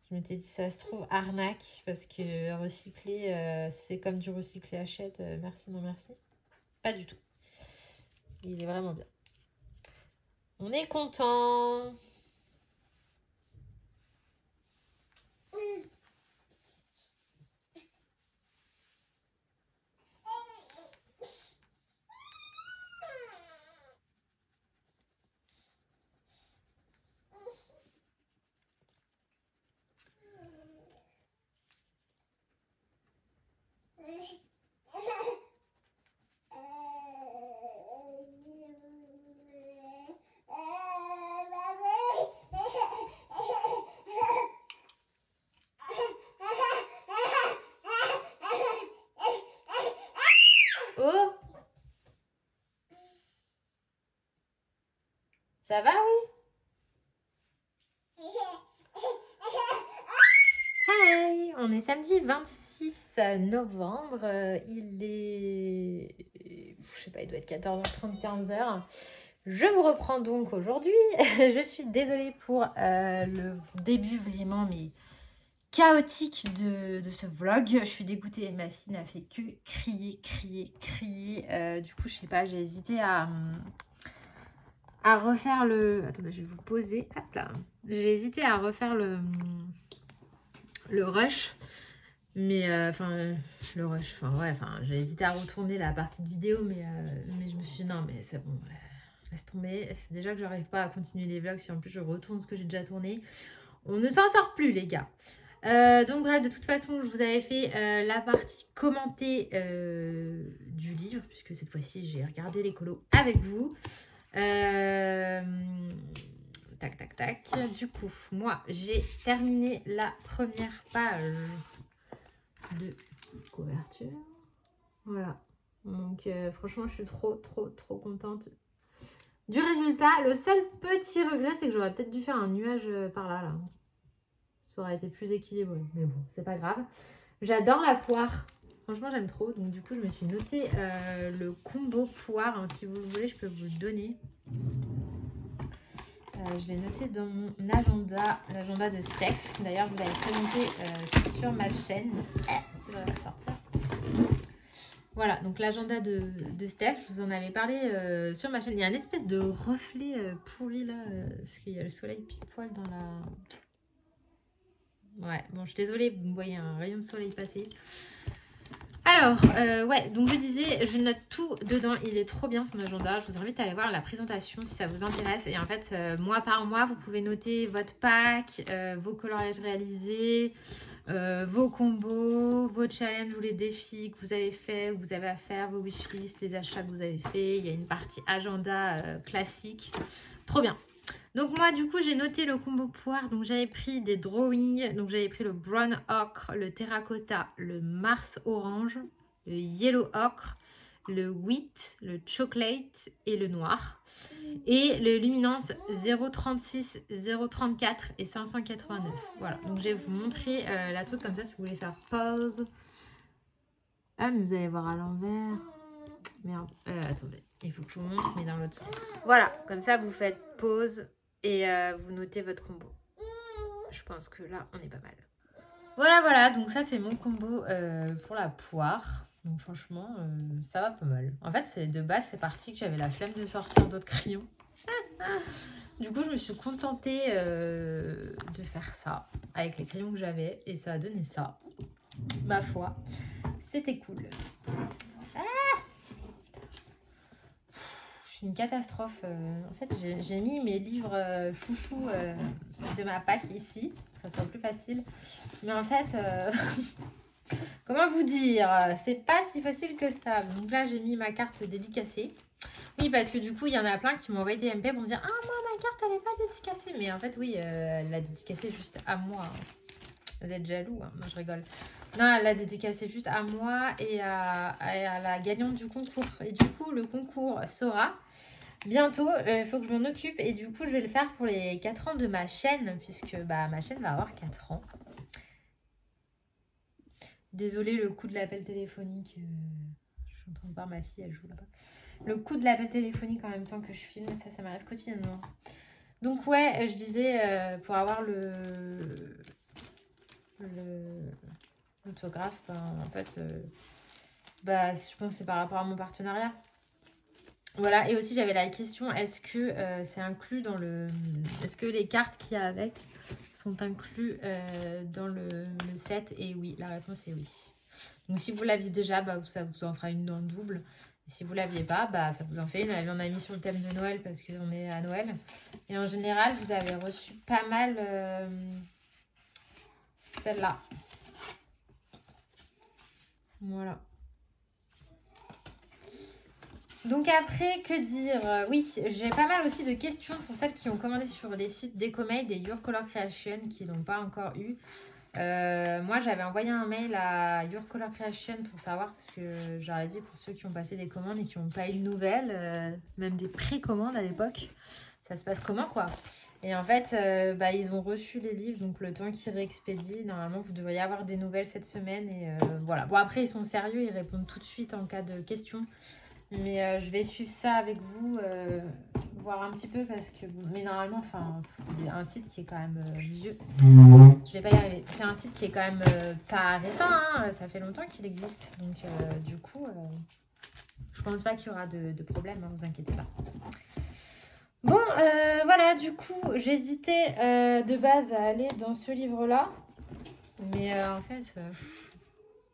Je m'étais dit, ça se trouve, arnaque, parce que recycler, c'est comme du recyclé achète. Merci, non merci. Pas du tout. Il est vraiment bien. On est content. Oh, ça va, oui? Hi, on est samedi 26 novembre. Il est, je sais pas, il doit être 14h30, 15h. Je vous reprends donc aujourd'hui. Je suis désolée pour le début vraiment, mais chaotique de ce vlog. Je suis dégoûtée. Ma fille n'a fait que crier. Du coup, je sais pas, j'ai hésité à refaire le... Attendez, je vais vous poser. Hop là. J'ai hésité à refaire le rush. Mais, le rush. J'ai hésité à retourner la partie de vidéo. Mais je me suis dit, non, mais c'est bon. Laisse tomber. C'est déjà que j'arrive pas à continuer les vlogs. Si en plus je retourne ce que j'ai déjà tourné. On ne s'en sort plus, les gars. Donc bref, de toute façon, je vous avais fait la partie commentée du livre, puisque cette fois-ci, j'ai regardé les colos avec vous. Tac. Du coup, moi, j'ai terminé la première page de couverture. Voilà. Donc, franchement, je suis trop contente du résultat. Le seul petit regret, c'est que j'aurais peut-être dû faire un nuage par là. Ça aurait été plus équilibré. Mais bon, c'est pas grave. J'adore la poire. Franchement, j'aime trop. Donc, du coup, je me suis noté le combo poire. Si vous le voulez, je peux vous le donner. Je l'ai noté dans mon agenda. L'agenda de Steph. D'ailleurs, je vous l'avais présenté sur ma chaîne. Si je vais la sortir. Voilà, donc l'agenda de Steph, je vous en avais parlé sur ma chaîne. Il y a une espèce de reflet pourri là, parce qu'il y a le soleil pile poil dans la... Ouais, bon, je suis désolée, vous me voyez un rayon de soleil passer. Alors, ouais, donc je disais, je note tout dedans. Il est trop bien son agenda. Je vous invite à aller voir la présentation si ça vous intéresse. Et en fait, mois par mois, vous pouvez noter votre pack, vos coloriages réalisés, vos combos, vos challenges ou les défis que vous avez fait, que vous avez à faire, vos wishlists, les achats que vous avez fait. Il y a une partie agenda classique. Trop bien. Donc moi, du coup, j'ai noté le combo poire. Donc j'avais pris des drawings. Donc j'avais pris le brown ocre, le terracotta, le Mars orange, le yellow ocre, le wheat, le chocolate et le noir. Et le luminance 0,36, 0,34 et 589. Voilà, donc je vais vous montrer la truc comme ça si vous voulez faire pause. Ah, mais vous allez voir à l'envers. Merde, attendez, il faut que je vous montre, mais dans l'autre sens. Voilà, comme ça vous faites pause et vous notez votre combo. Je pense que là, on est pas mal. Voilà, donc ça c'est mon combo pour la poire. Donc franchement, ça va pas mal. En fait, de base, c'est parti que j'avais la flemme de sortir d'autres crayons. Du coup, je me suis contentée de faire ça avec les crayons que j'avais. Et ça a donné ça. Ma foi, c'était cool. Je suis une catastrophe. En fait, j'ai mis mes livres chouchous de ma pack ici. Ça soit plus facile. Mais en fait... comment vous dire, c'est pas si facile que ça. Donc là, j'ai mis ma carte dédicacée. Oui, parce que du coup, il y en a plein qui m'ont envoyé des MP pour me dire « Ah, moi, ma carte, elle n'est pas dédicacée. » Mais en fait, oui, elle l'a dédicacée juste à moi. Vous êtes jaloux, hein. Moi, je rigole. Non, elle l'a dédicacée juste à moi et à la gagnante du concours. Et du coup, le concours sera bientôt. Il faut que je m'en occupe. Et du coup, je vais le faire pour les 4 ans de ma chaîne, puisque ma chaîne va avoir 4 ans. Désolée, le coup de l'appel téléphonique. Je suis en train de voir ma fille, elle joue là-bas. Le coup de l'appel téléphonique en même temps que je filme, ça m'arrive quotidiennement. Donc ouais, je disais, pour avoir l'autographe, en fait, je pense que c'est par rapport à mon partenariat. Voilà, et aussi j'avais la question, est-ce que c'est inclus dans le... Est-ce que les cartes qu'il y a avec sont inclus dans le set? Et oui, la réponse est oui. Donc si vous l'aviez déjà, ça vous en fera une dans le double. Et si vous ne l'aviez pas, ça vous en fait une. Elle en a mis sur le thème de Noël parce qu'on est à Noël. Et en général, vous avez reçu pas mal celle-là. Voilà. Donc après, que dire? Oui, j'ai pas mal aussi de questions pour celles qui ont commandé sur les sites DecoMade et Your Color Creation qui n'ont pas encore eu. Moi, j'avais envoyé un mail à Your Color Creation pour savoir, parce que j'aurais dit pour ceux qui ont passé des commandes et qui n'ont pas eu de nouvelles, même des précommandes à l'époque, ça se passe comment quoi? Et en fait, ils ont reçu les livres, donc le temps qu'ils réexpédient, normalement vous devriez avoir des nouvelles cette semaine. Et voilà. Bon après, ils sont sérieux, ils répondent tout de suite en cas de questions. Mais je vais suivre ça avec vous, voir un petit peu parce que... Mais normalement, enfin, c'est un site qui est quand même vieux. Je vais pas y arriver. C'est un site qui est quand même pas récent, hein, ça fait longtemps qu'il existe. Donc du coup, je pense pas qu'il y aura de problème, hein, vous inquiétez pas. Bon, voilà, du coup, j'hésitais de base à aller dans ce livre-là. Mais en fait,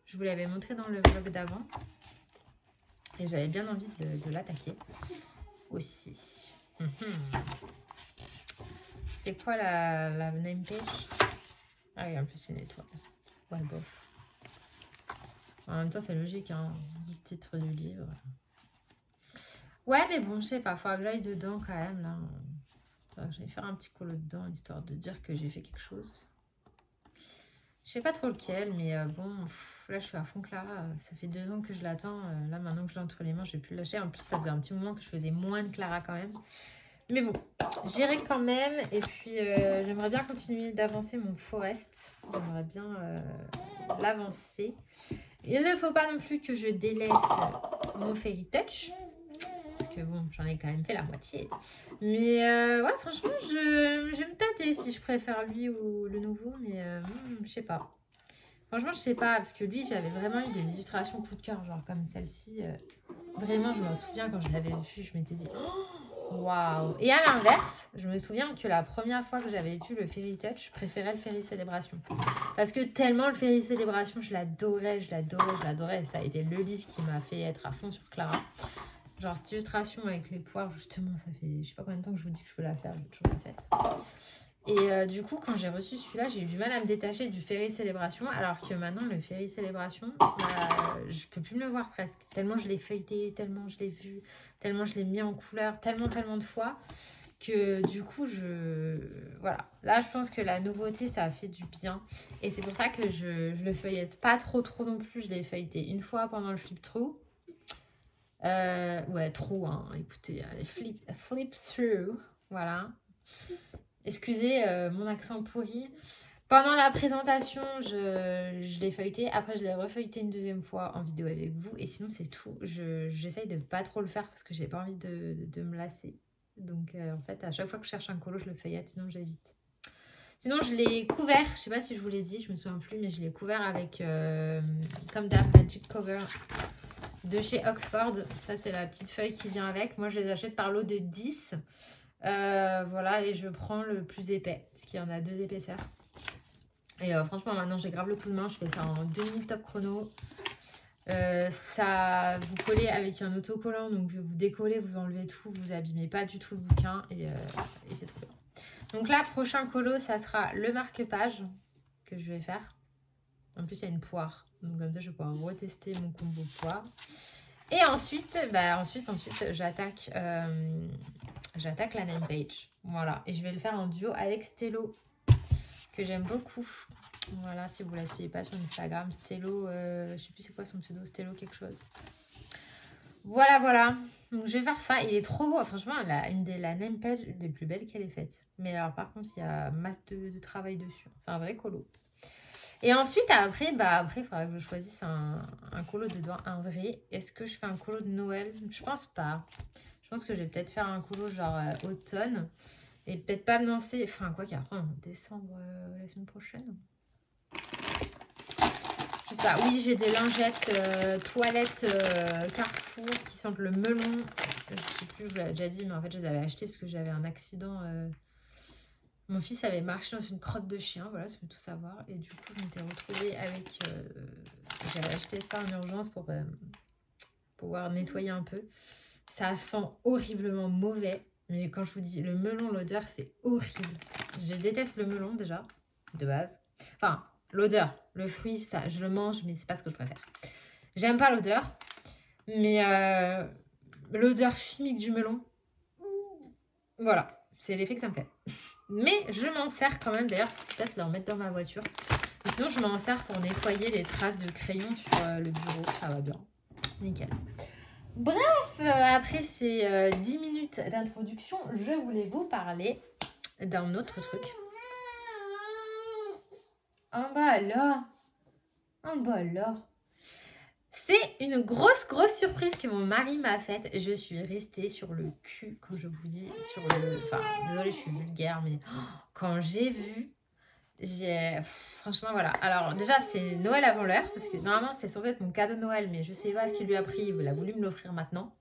je vous l'avais montré dans le vlog d'avant. Et j'avais bien envie de l'attaquer aussi. C'est quoi la name page? Ah oui, en plus c'est une étoile. Ouais, bof. En même temps, c'est logique, hein, le titre du livre. Ouais, mais bon, je sais pas, faudra que j'aille dedans quand même, là. Je vais faire un petit colo dedans, histoire de dire que j'ai fait quelque chose. Je sais pas trop lequel, mais bon, là je suis à fond Clara. Ça fait 2 ans que je l'attends. Là, maintenant que je l'ai entre les mains, je vais plus le lâcher. En plus, ça faisait un petit moment que je faisais moins de Clara quand même. Mais bon, j'irai quand même. Et puis, j'aimerais bien continuer d'avancer mon Forest. J'aimerais bien l'avancer. Il ne faut pas non plus que je délaisse mon Fairy Touch. Parce que bon, j'en ai quand même fait la moitié. Mais ouais, franchement, je vais me tâter si je préfère lui ou le nouveau. Mais je sais pas. Franchement, je sais pas. Parce que lui, j'avais vraiment eu des illustrations coup de cœur. Genre comme celle-ci. Vraiment, je me souviens quand je l'avais vue, je m'étais dit... Waouh! Et à l'inverse, je me souviens que la première fois que j'avais vu le Fairy Touch, je préférais le Fairy Célébration. Parce que tellement le Fairy Célébration, je l'adorais, je l'adorais, je l'adorais. Ça a été le livre qui m'a fait être à fond sur Clara. Genre cette illustration avec les poires, justement, ça fait je sais pas combien de temps que je vous dis que je veux la faire, j'ai toujours pas faite. Et du coup, quand j'ai reçu celui-là, j'ai eu du mal à me détacher du Fairy Célébration. Alors que maintenant, le Fairy Célébration, je peux plus me le voir presque. Tellement je l'ai feuilleté, tellement je l'ai vu, tellement je l'ai mis en couleur, tellement de fois. Que du coup, voilà. Là, je pense que la nouveauté, ça a fait du bien. Et c'est pour ça que je le feuillette pas trop non plus. Je l'ai feuilleté une fois pendant le flip through. Ouais, trop, hein. Écoutez, flip through. Voilà. Excusez mon accent pourri. Pendant la présentation, je l'ai feuilleté. Après, je l'ai refeuilleté une deuxième fois en vidéo avec vous. Et sinon, c'est tout. J'essaye de pas trop le faire parce que j'ai pas envie de me lasser. Donc, en fait, à chaque fois que je cherche un colo, je le feuillette. Sinon, j'évite. Sinon, je l'ai couvert. Je sais pas si je vous l'ai dit. Je me souviens plus. Mais je l'ai couvert avec, comme d'hab, Magic Cover de chez Oxford. Ça, c'est la petite feuille qui vient avec. Moi, je les achète par lot de 10. Voilà, et je prends le plus épais, parce qu'il y en a 2 épaisseurs. Et franchement, maintenant, j'ai grave le coup de main. Je fais ça en 2 minutes top chrono. Ça vous collez avec un autocollant, donc vous décollez, vous enlevez tout, vous abîmez pas du tout le bouquin, et c'est trop bien. Donc là, prochain colo, ça sera le marque-page que je vais faire. En plus, il y a une poire, donc comme ça, je vais pouvoir retester mon combo poire. Et ensuite, j'attaque la name page. Voilà. Et je vais le faire en duo avec Stello, que j'aime beaucoup. Voilà, si vous ne la suivez pas sur Instagram, Stello, je sais plus c'est quoi son pseudo, Stello quelque chose. Voilà, voilà. Donc je vais faire ça. Il est trop beau. Franchement, la name page des plus belles qu'elle ait faite. Mais alors par contre, il y a masse de travail dessus. C'est un vrai colo. Et ensuite, après, il faudra que je choisisse un colo dedans, un vrai. Est-ce que je fais un colo de Noël? Je pense pas. Je pense que je vais peut-être faire un colo genre automne. Et peut-être pas me lancer... Enfin, quoi qu'après, en décembre, la semaine prochaine. Je sais pas. Oui, j'ai des lingettes toilettes Carrefour qui sentent le melon. Je sais plus, je vous l'avais déjà dit, mais en fait, je les avais achetées parce que j'avais un accident... Mon fils avait marché dans une crotte de chien, voilà, ça veut tout savoir. Et du coup, je m'étais retrouvée avec... J'avais acheté ça en urgence pour pouvoir nettoyer un peu. Ça sent horriblement mauvais. Mais quand je vous dis le melon, l'odeur, c'est horrible. Je déteste le melon déjà, de base. Enfin, l'odeur, le fruit, ça, je le mange, mais c'est pas ce que je préfère. J'aime pas l'odeur. Mais l'odeur chimique du melon, voilà, c'est l'effet que ça me fait. Mais je m'en sers quand même, d'ailleurs, peut-être le remettre dans ma voiture. Et sinon, je m'en sers pour nettoyer les traces de crayon sur le bureau. Ça va bien. Nickel. Bref, après ces 10 minutes d'introduction, je voulais vous parler d'un autre truc. En bas alors. C'est une grosse surprise que mon mari m'a faite. Je suis restée sur le cul quand je vous dis sur le... Enfin, désolée, je suis vulgaire, mais quand j'ai vu, franchement, voilà. Alors, déjà, c'est Noël avant l'heure, parce que normalement, c'est censé être mon cadeau de Noël, mais je sais pas ce qu'il lui a pris. Il a voulu me l'offrir maintenant.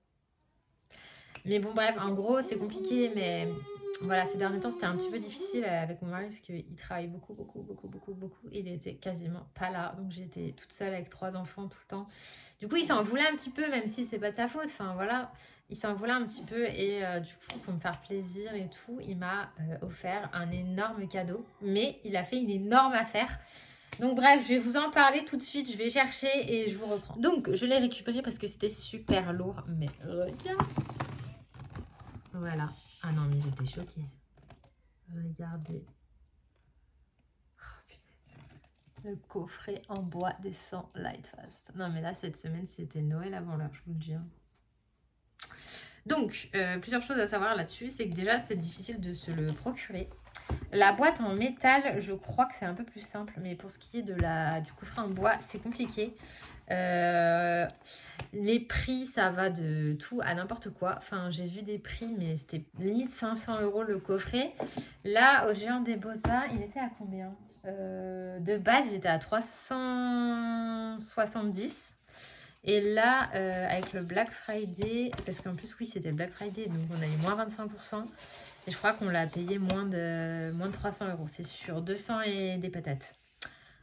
Mais bon, bref, en gros, c'est compliqué, mais... Voilà, ces derniers temps, c'était un petit peu difficile avec mon mari parce qu'il travaille beaucoup. Il était quasiment pas là. Donc, j'étais toute seule avec 3 enfants tout le temps. Du coup, il s'en voulait un petit peu, même si c'est pas de sa faute. Enfin, voilà, il s'en voulait un petit peu. Et du coup, pour me faire plaisir et tout, il m'a offert un énorme cadeau. Mais il a fait une énorme affaire. Donc, bref, je vais vous en parler tout de suite. Je vais chercher et je vous reprends. Donc, je l'ai récupéré parce que c'était super lourd. Mais regarde. Voilà. Ah non, mais j'étais choquée. Regardez. Oh, le coffret en bois des 100 Lightfast. Non, mais là, cette semaine, c'était Noël avant l'heure, je vous le dis. Donc, plusieurs choses à savoir là-dessus. C'est que déjà, c'est difficile de se le procurer. La boîte en métal, je crois que c'est un peu plus simple. Mais pour ce qui est du coffret en bois, c'est compliqué. Les prix, ça va de tout à n'importe quoi. Enfin, j'ai vu des prix, mais c'était limite 500 € le coffret. Là, au Géant des Beaux-Arts, il était à combien? De base, il était à 370. Et là, avec le Black Friday, parce qu'en plus, oui, c'était le Black Friday, donc on a eu moins 25%. Et je crois qu'on l'a payé moins de 300 €. C'est sur 200 et des patates.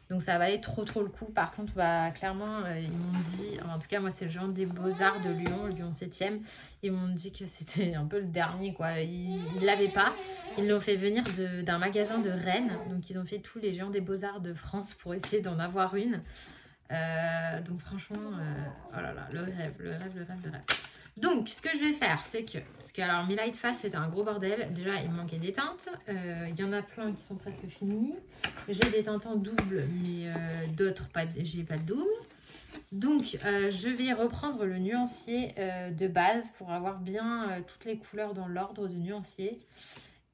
Donc ça valait trop le coup. Par contre, bah, clairement, ils m'ont dit, en tout cas moi c'est le Géant des Beaux-Arts de Lyon 7e. Ils m'ont dit que c'était un peu le dernier, quoi. Ils ne l'avaient pas. Ils l'ont fait venir d'un magasin de Rennes. Donc ils ont fait tous les Géants des Beaux-Arts de France pour essayer d'en avoir une. Donc franchement, oh là là, le rêve. Donc, ce que je vais faire, c'est que... Parce que, alors, mes Lightfast, c'était un gros bordel. Déjà, il me manquait des teintes. Il y en a plein qui sont presque finies. J'ai des teintes en double, mais d'autres, j'ai pas de double. Donc, je vais reprendre le nuancier de base pour avoir bien toutes les couleurs dans l'ordre du nuancier.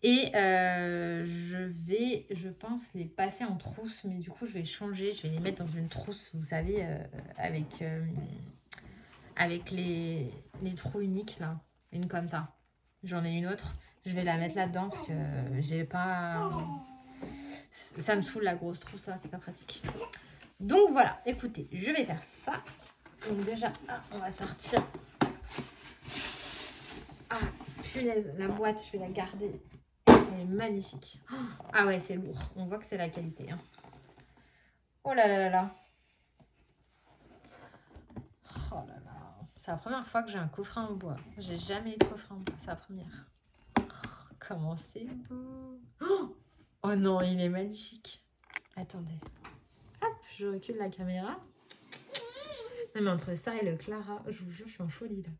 Et je vais, je pense, les passer en trousse. Mais du coup, je vais changer. Je vais les mettre dans une trousse, vous savez, avec les trous uniques là, une comme ça. J'en ai une autre, je vais la mettre là-dedans parce que j'ai pas... Ça me saoule la grosse trousse là, c'est pas pratique. Donc voilà, écoutez, je vais faire ça. Donc déjà, on va sortir. Ah, punaise, la boîte, je vais la garder. Elle est magnifique. Ah ouais, c'est lourd, on voit que c'est la qualité. Hein. Oh là là là là. Oh là là. C'est la première fois que j'ai un coffret en bois. J'ai jamais eu de coffret en bois. C'est la première. Oh, comment c'est beau. Oh non, il est magnifique. Attendez. Hop, je recule la caméra. Non, mais entre ça et le Clara, je vous jure, je suis en folie là.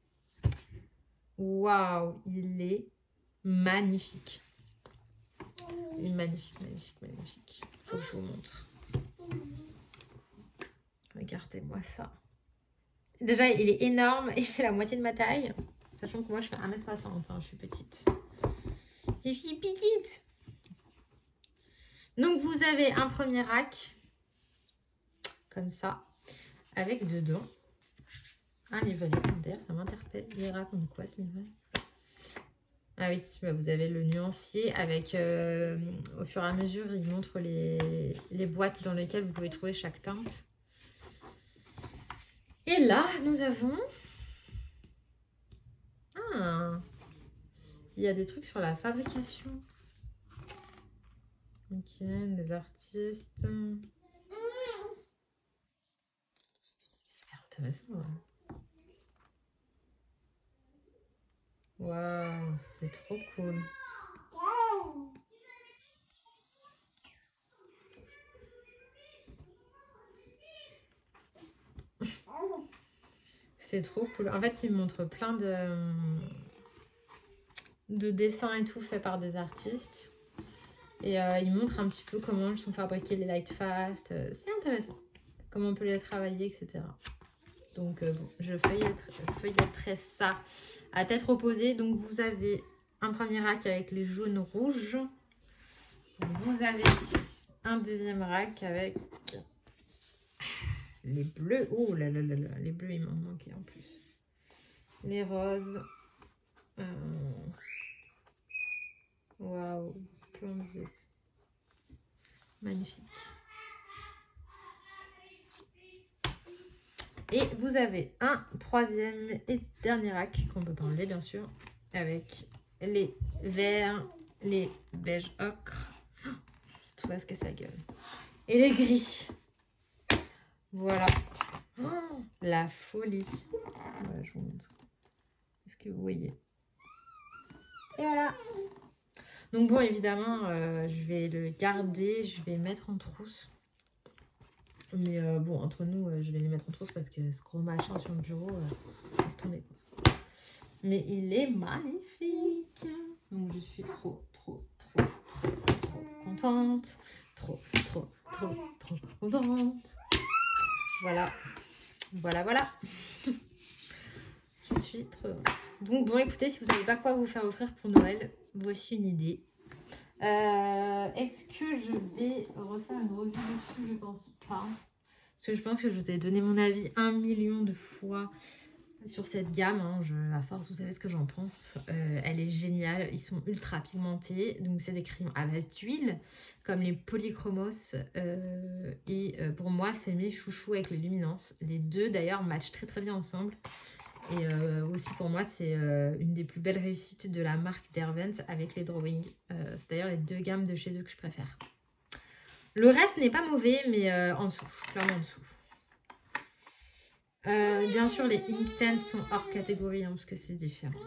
Waouh, il est magnifique. Il est magnifique. Faut que je vous montre. Regardez-moi ça. Déjà, il est énorme. Il fait la moitié de ma taille. Sachant que moi, je fais 1m60. Hein, je suis petite. Je suis petite. Donc, vous avez un premier rack. Comme ça. Avec dedans un livret. D'ailleurs, ça m'interpelle. Il raconte quoi, ce livret? Ah oui, bah vous avez le nuancier avec... au fur et à mesure, il montre les boîtes dans lesquelles vous pouvez trouver chaque teinte. Et là, nous avons... Ah, il y a des trucs sur la fabrication. Ok, des artistes. C'est hyper intéressant. Ouais. Waouh, c'est trop cool. C'est trop cool. En fait, il montre plein de dessins et tout fait par des artistes. Et il montre un petit peu comment sont fabriqués les Lightfast. C'est intéressant. Comment on peut les travailler, etc. Donc, bon, je feuilletterai ça à tête reposée. Donc, vous avez un premier rack avec les jaunes rouges. Vous avez un deuxième rack avec Les bleus. Oh là là là là. Les bleus, ils m'en manquaient en plus. Les roses. Waouh. Splendide. Magnifique. Et vous avez un troisième et dernier rack qu'on peut pas enlever bien sûr. Avec les verts, les beiges ocre. Tout va se casser la gueule. Et les gris. Voilà. Oh, la folie. Voilà, je vous montre. Est-ce que vous voyez? Et voilà. Donc bon, évidemment, je vais le garder. Je vais le mettre en trousse. Mais bon, entre nous, je vais les mettre en trousse parce que ce gros machin sur le bureau, laisse tomber. Mais il est magnifique. Donc je suis trop contente. Trop contente. Voilà. Voilà. Je suis trop heureuse. Donc bon, écoutez, si vous savez pas quoi vous faire offrir pour Noël, voici une idée. Est-ce que je vais refaire une revue dessus? Je pense pas. Parce que je pense que je vous ai donné mon avis 1 million de fois sur cette gamme. Hein. À force, vous savez ce que j'en pense. Elle est géniale. Ils sont ultra pigmentés. Donc, c'est des crayons à base d'huile, comme les Polychromos. Pour moi, c'est mes chouchous avec les luminances. Les deux, d'ailleurs, matchent très bien ensemble. Et aussi, pour moi, c'est une des plus belles réussites de la marque Derwent avec les drawings. C'est d'ailleurs les deux gammes de chez eux que je préfère. Le reste n'est pas mauvais, mais en dessous, clairement en dessous. Bien sûr, les Inkten sont hors catégorie, hein, parce que c'est différent.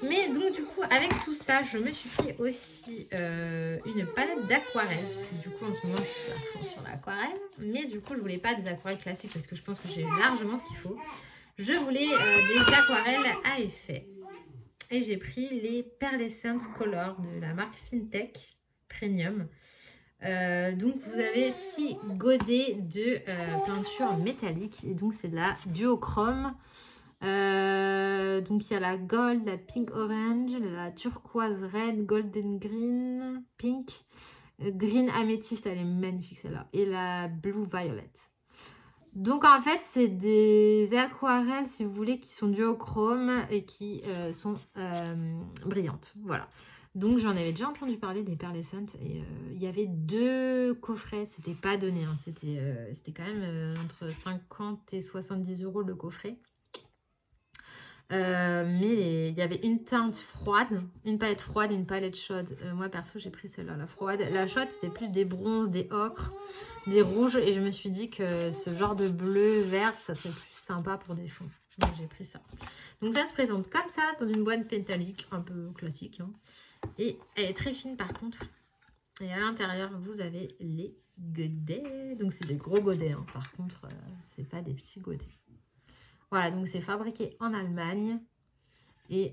Mais donc, du coup, avec tout ça, je me suis pris aussi une palette d'aquarelle. Parce que du coup, en ce moment, je suis à fond sur l'aquarelle. Mais du coup, je voulais pas des aquarelles classiques parce que je pense que j'ai largement ce qu'il faut. Je voulais des aquarelles à effet. Et j'ai pris les Pearlescence Color de la marque Fintech Premium. Donc vous avez 6 godets de peinture métallique. Et donc c'est de la duochrome. Donc il y a la gold, la pink orange, la turquoise red, golden green, pink, green améthyste, elle est magnifique celle-là. Et la blue violet. Donc en fait c'est des aquarelles si vous voulez qui sont duochrome et qui sont brillantes. Voilà. Donc j'en avais déjà entendu parler des Pearlescent et il y avait 2 coffrets, c'était pas donné, hein. C'était quand même entre 50 et 70 € le coffret. Mais il y avait une teinte froide, une palette froide et une palette chaude. Moi perso j'ai pris celle-là, la froide. La chaude c'était plus des bronzes, des ocres, des rouges. Et je me suis dit que ce genre de bleu, vert, ça serait plus sympa pour des fonds. Donc j'ai pris ça. Donc ça se présente comme ça dans une boîte métallique, un peu classique. Hein. Et elle est très fine par contre. Et à l'intérieur vous avez les godets. Donc c'est des gros godets. Hein. Par contre c'est pas des petits godets. Voilà, donc c'est fabriqué en Allemagne. Et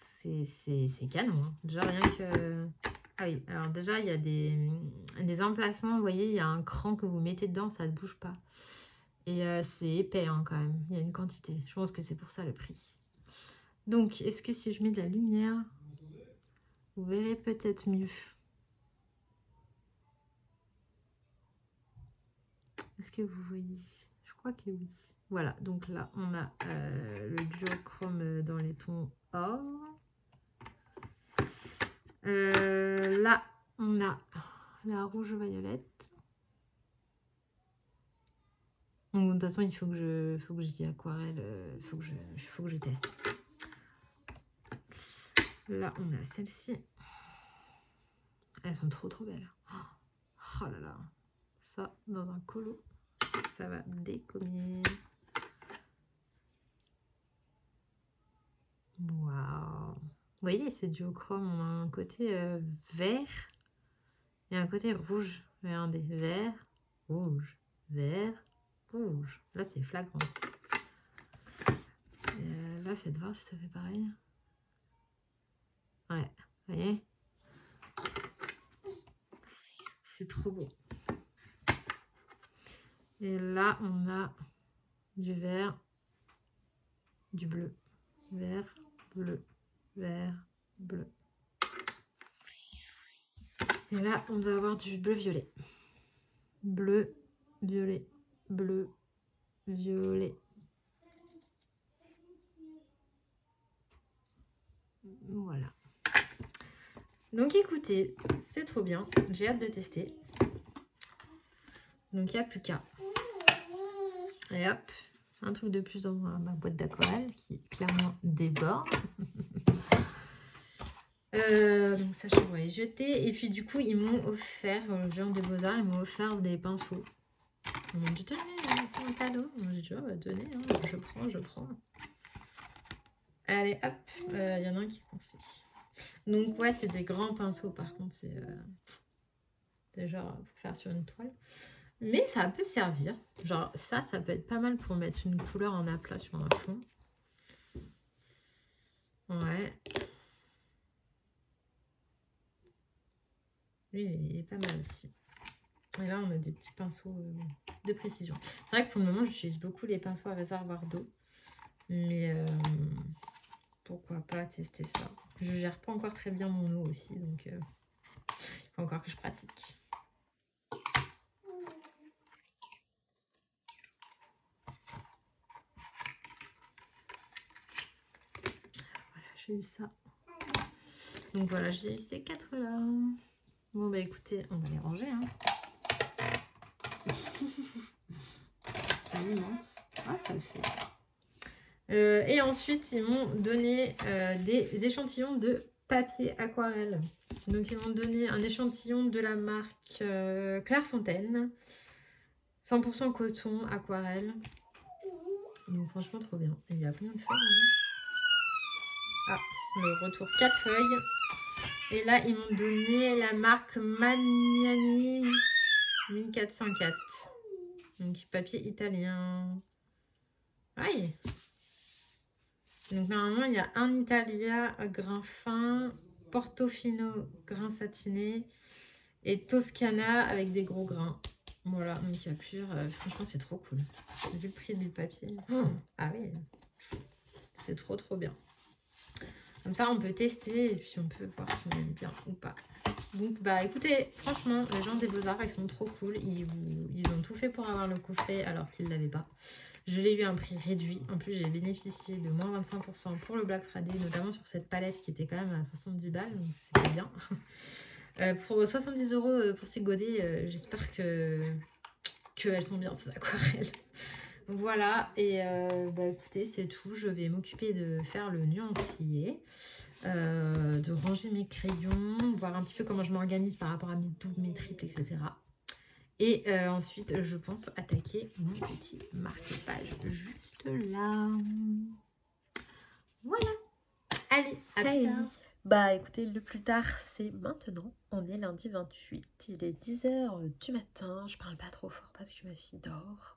c'est canon. Hein. Déjà, rien que... Ah oui, alors déjà, il y a des emplacements. Vous voyez, il y a un cran que vous mettez dedans, ça ne bouge pas. Et c'est épais hein, quand même. Il y a une quantité. Je pense que c'est pour ça le prix. Donc, est-ce que si je mets de la lumière, vous verrez peut-être mieux. Est-ce que vous voyez ? Je crois que oui. Voilà, donc là, on a le duochrome dans les tons or. Là, on a la rouge-violette. Donc, de toute façon, il faut que je dise aquarelle. Il faut que je teste. Là, on a celle-ci. Elles sont trop belles. Oh là là. Ça, dans un colo, ça va décommer. Waouh! Vous voyez, c'est duochrome. On a un côté vert et un côté rouge. Regardez, vert, rouge, vert, rouge. Là, c'est flagrant. Là, faites voir si ça fait pareil. Ouais, vous voyez? C'est trop beau. Et là, on a du vert, du bleu, vert, bleu, vert, bleu. Et là, on doit avoir du bleu-violet. Bleu, violet, bleu, violet. Voilà. Donc écoutez, c'est trop bien. J'ai hâte de tester. Donc il n'y a plus qu'à. Et hop, un truc de plus dans ma boîte d'aquarelle qui clairement déborde. Donc ça, je vais jeter. Et puis du coup, ils m'ont offert, le géant des beaux-arts, ils m'ont offert des pinceaux. Ils m'ont dit, tenez, c'est un cadeau. J'ai dit, oh, bah, tenez, hein, je prends. Allez, hop, il y en a un qui est coincé. Donc ouais, c'est des grands pinceaux, par contre, c'est genre pour faire sur une toile. Mais ça peut servir. Genre ça peut être pas mal pour mettre une couleur en aplat sur un fond. Ouais. Lui, il est pas mal aussi. Et là, on a des petits pinceaux de précision. C'est vrai que pour le moment, j'utilise beaucoup les pinceaux à réservoir d'eau. Mais pourquoi pas tester ça. Je gère pas encore très bien mon eau aussi. Donc, il faut encore que je pratique. Voilà, j'ai eu ça. Donc voilà, j'ai eu ces 4 là. Bon bah écoutez, on va les ranger. Hein. C'est immense. Ah, ça le fait. Et ensuite, ils m'ont donné des échantillons de papier aquarelle. Donc, ils m'ont donné un échantillon de la marque Clairefontaine. 100% coton aquarelle. Donc, franchement, trop bien. Et il y a combien de feuilles? Ah, le retour 4 feuilles. Et là, ils m'ont donné la marque Magnani 1404. Donc, papier italien. Aïe! Donc, normalement, il y a un Italia grain fin, Portofino grain satiné et Toscana avec des gros grains. Voilà, donc il y a plusieurs. Franchement, c'est trop cool. Vu le prix du papier. Ah oui, c'est trop bien. Comme ça, on peut tester et puis on peut voir si on aime bien ou pas. Donc, bah écoutez, franchement, les gens des Beaux-Arts, ils sont trop cool. Ils ont tout fait pour avoir le coffret alors qu'ils ne l'avaient pas. Je l'ai eu à un prix réduit. En plus, j'ai bénéficié de moins 25% pour le Black Friday, notamment sur cette palette qui était quand même à 70 balles. Donc, c'était bien. Pour 70 € pour ces godets, j'espère qu'elles sont bien, ces aquarelles. Voilà. Et bah écoutez, c'est tout. Je vais m'occuper de faire le nuancier. De ranger mes crayons, voir un petit peu comment je m'organise par rapport à mes doubles, mes triples, etc. Et ensuite, je pense attaquer mon petit marque-page juste là. Voilà. Allez, à plus tard. Bah écoutez, le plus tard, c'est maintenant. On est lundi 28. Il est 10 h du matin. Je parle pas trop fort parce que ma fille dort.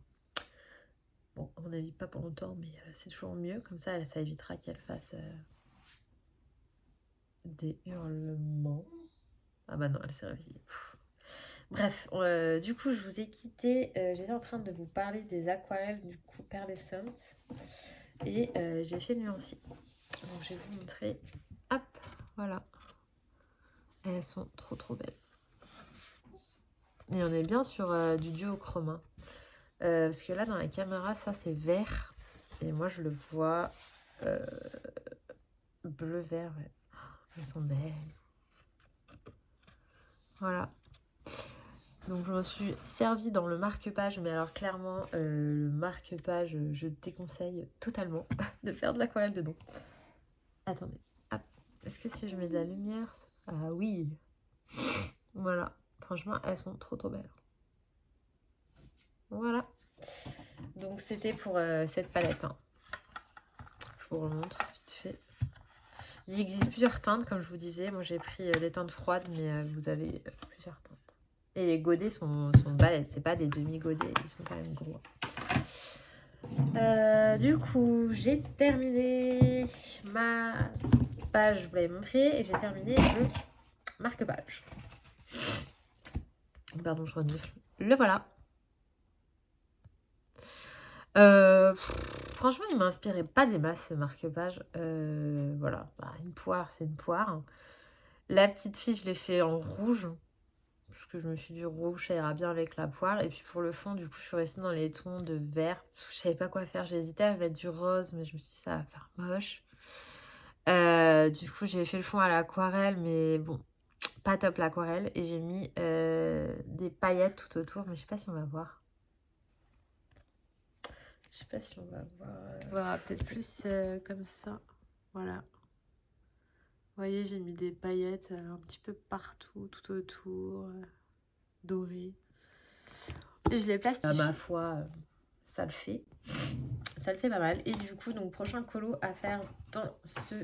Bon, à mon avis, pas pour longtemps, mais c'est toujours mieux. Comme ça évitera qu'elle fasse des hurlements. Ah bah non, elle s'est réveillée. Bref, du coup, je vous ai quitté. J'étais en train de vous parler des aquarelles du coup Pearlescent. Et j'ai fait le nuancier. Donc, je vais vous montrer. Hop, voilà. Elles sont trop belles. Et on est bien sur du duochrome. Parce que là, dans la caméra, ça, c'est vert. Et moi, je le vois bleu-vert. Ouais. Elles sont belles. Voilà. Donc je me suis servie dans le marque-page, mais alors clairement le marque-page, je déconseille totalement de faire de l'aquarelle dedans. Attendez, est-ce que si je mets de la lumière? Ah oui. Voilà, franchement elles sont trop belles. Voilà. Donc c'était pour cette palette. Hein. Je vous remontre vite fait. Il existe plusieurs teintes, comme je vous disais. Moi j'ai pris les teintes froides, mais vous avez plusieurs teintes. Et les godets sont balèzes, c'est pas des demi-godets, ils sont quand même gros. Du coup, j'ai terminé ma page, je vous l'avais montré, et j'ai terminé le marque-page. Pardon, je renifle. Le voilà. Franchement, il m'a inspiré pas des masses, ce marque-page. Voilà, bah, une poire, c'est une poire. La petite fille, je l'ai fait en rouge. parce que je me suis dit rouge, ça ira bien avec la poire. Et puis pour le fond, du coup, je suis restée dans les tons de vert. Je savais pas quoi faire. J'hésitais à mettre du rose, mais je me suis dit ça va faire moche. Du coup, j'ai fait le fond à l'aquarelle, mais bon, pas top l'aquarelle. Et j'ai mis des paillettes tout autour, mais je sais pas si on va voir. Je sais pas si on va voir. On verra peut-être plus comme ça. Voilà. Vous voyez, j'ai mis des paillettes un petit peu partout, tout autour, dorées. Et je les plastifie. Ma foi, ça le fait. Ça le fait pas mal. Et du coup, donc prochain colo à faire dans ce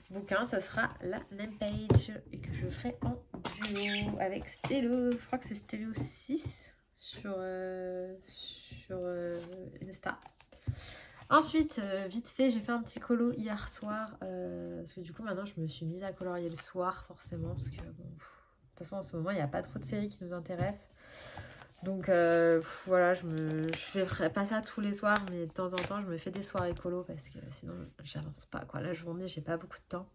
bouquin, ça sera la name page et que je ferai en duo avec Stello. Je crois que c'est Stello 6 sur Insta. Ensuite, vite fait, j'ai fait un petit colo hier soir parce que du coup maintenant je me suis mise à colorier le soir forcément parce que bon, de toute façon en ce moment il n'y a pas trop de séries qui nous intéressent. Donc voilà, je ferai pas ça tous les soirs, mais de temps en temps je me fais des soirées colo parce que sinon j'avance pas quoi. La journée j'ai pas beaucoup de temps.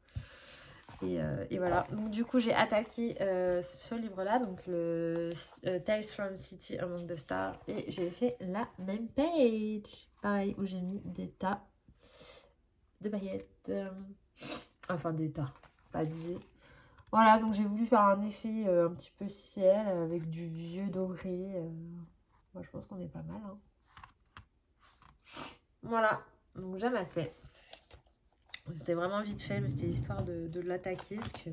Et voilà, donc du coup j'ai attaqué ce livre-là, donc le Tales from City Among the Stars, et j'ai fait la name page, pareil, où j'ai mis des tas de paillettes, enfin des tas, pas de. Voilà, donc j'ai voulu faire un effet un petit peu ciel avec du vieux doré. Moi, je pense qu'on est pas mal. Hein. Voilà, donc j'aime assez. C'était vraiment vite fait, mais c'était histoire de l'attaquer. Que...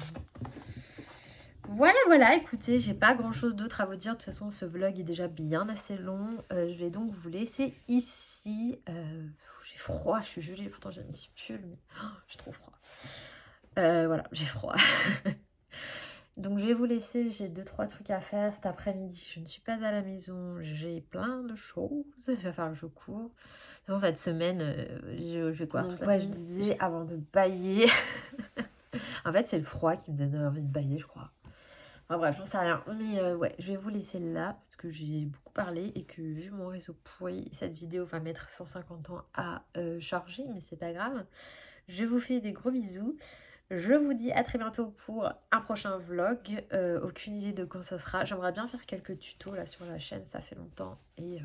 Voilà, écoutez, j'ai pas grand chose d'autre à vous dire. De toute façon, ce vlog est déjà bien assez long. Je vais donc vous laisser ici. J'ai froid, je suis gelée, pourtant j'ai mis ce pull, mais j'ai trop froid. Voilà, j'ai froid. Donc je vais vous laisser, j'ai 2-3 trucs à faire cet après-midi. Je ne suis pas à la maison, j'ai plein de choses. Il va falloir que je cours. De toute façon, cette semaine, je vais quoi? Ouais, je disais avant de bailler. En fait, c'est le froid qui me donne envie de bailler, je crois. Enfin bref, j'en sais rien. Mais ouais, je vais vous laisser là parce que j'ai beaucoup parlé et que vu mon réseau pourri, cette vidéo va mettre 150 ans à charger, mais c'est pas grave. Je vous fais des gros bisous. Je vous dis à très bientôt pour un prochain vlog. Aucune idée de quand ça sera. J'aimerais bien faire quelques tutos là sur la chaîne, ça fait longtemps. Et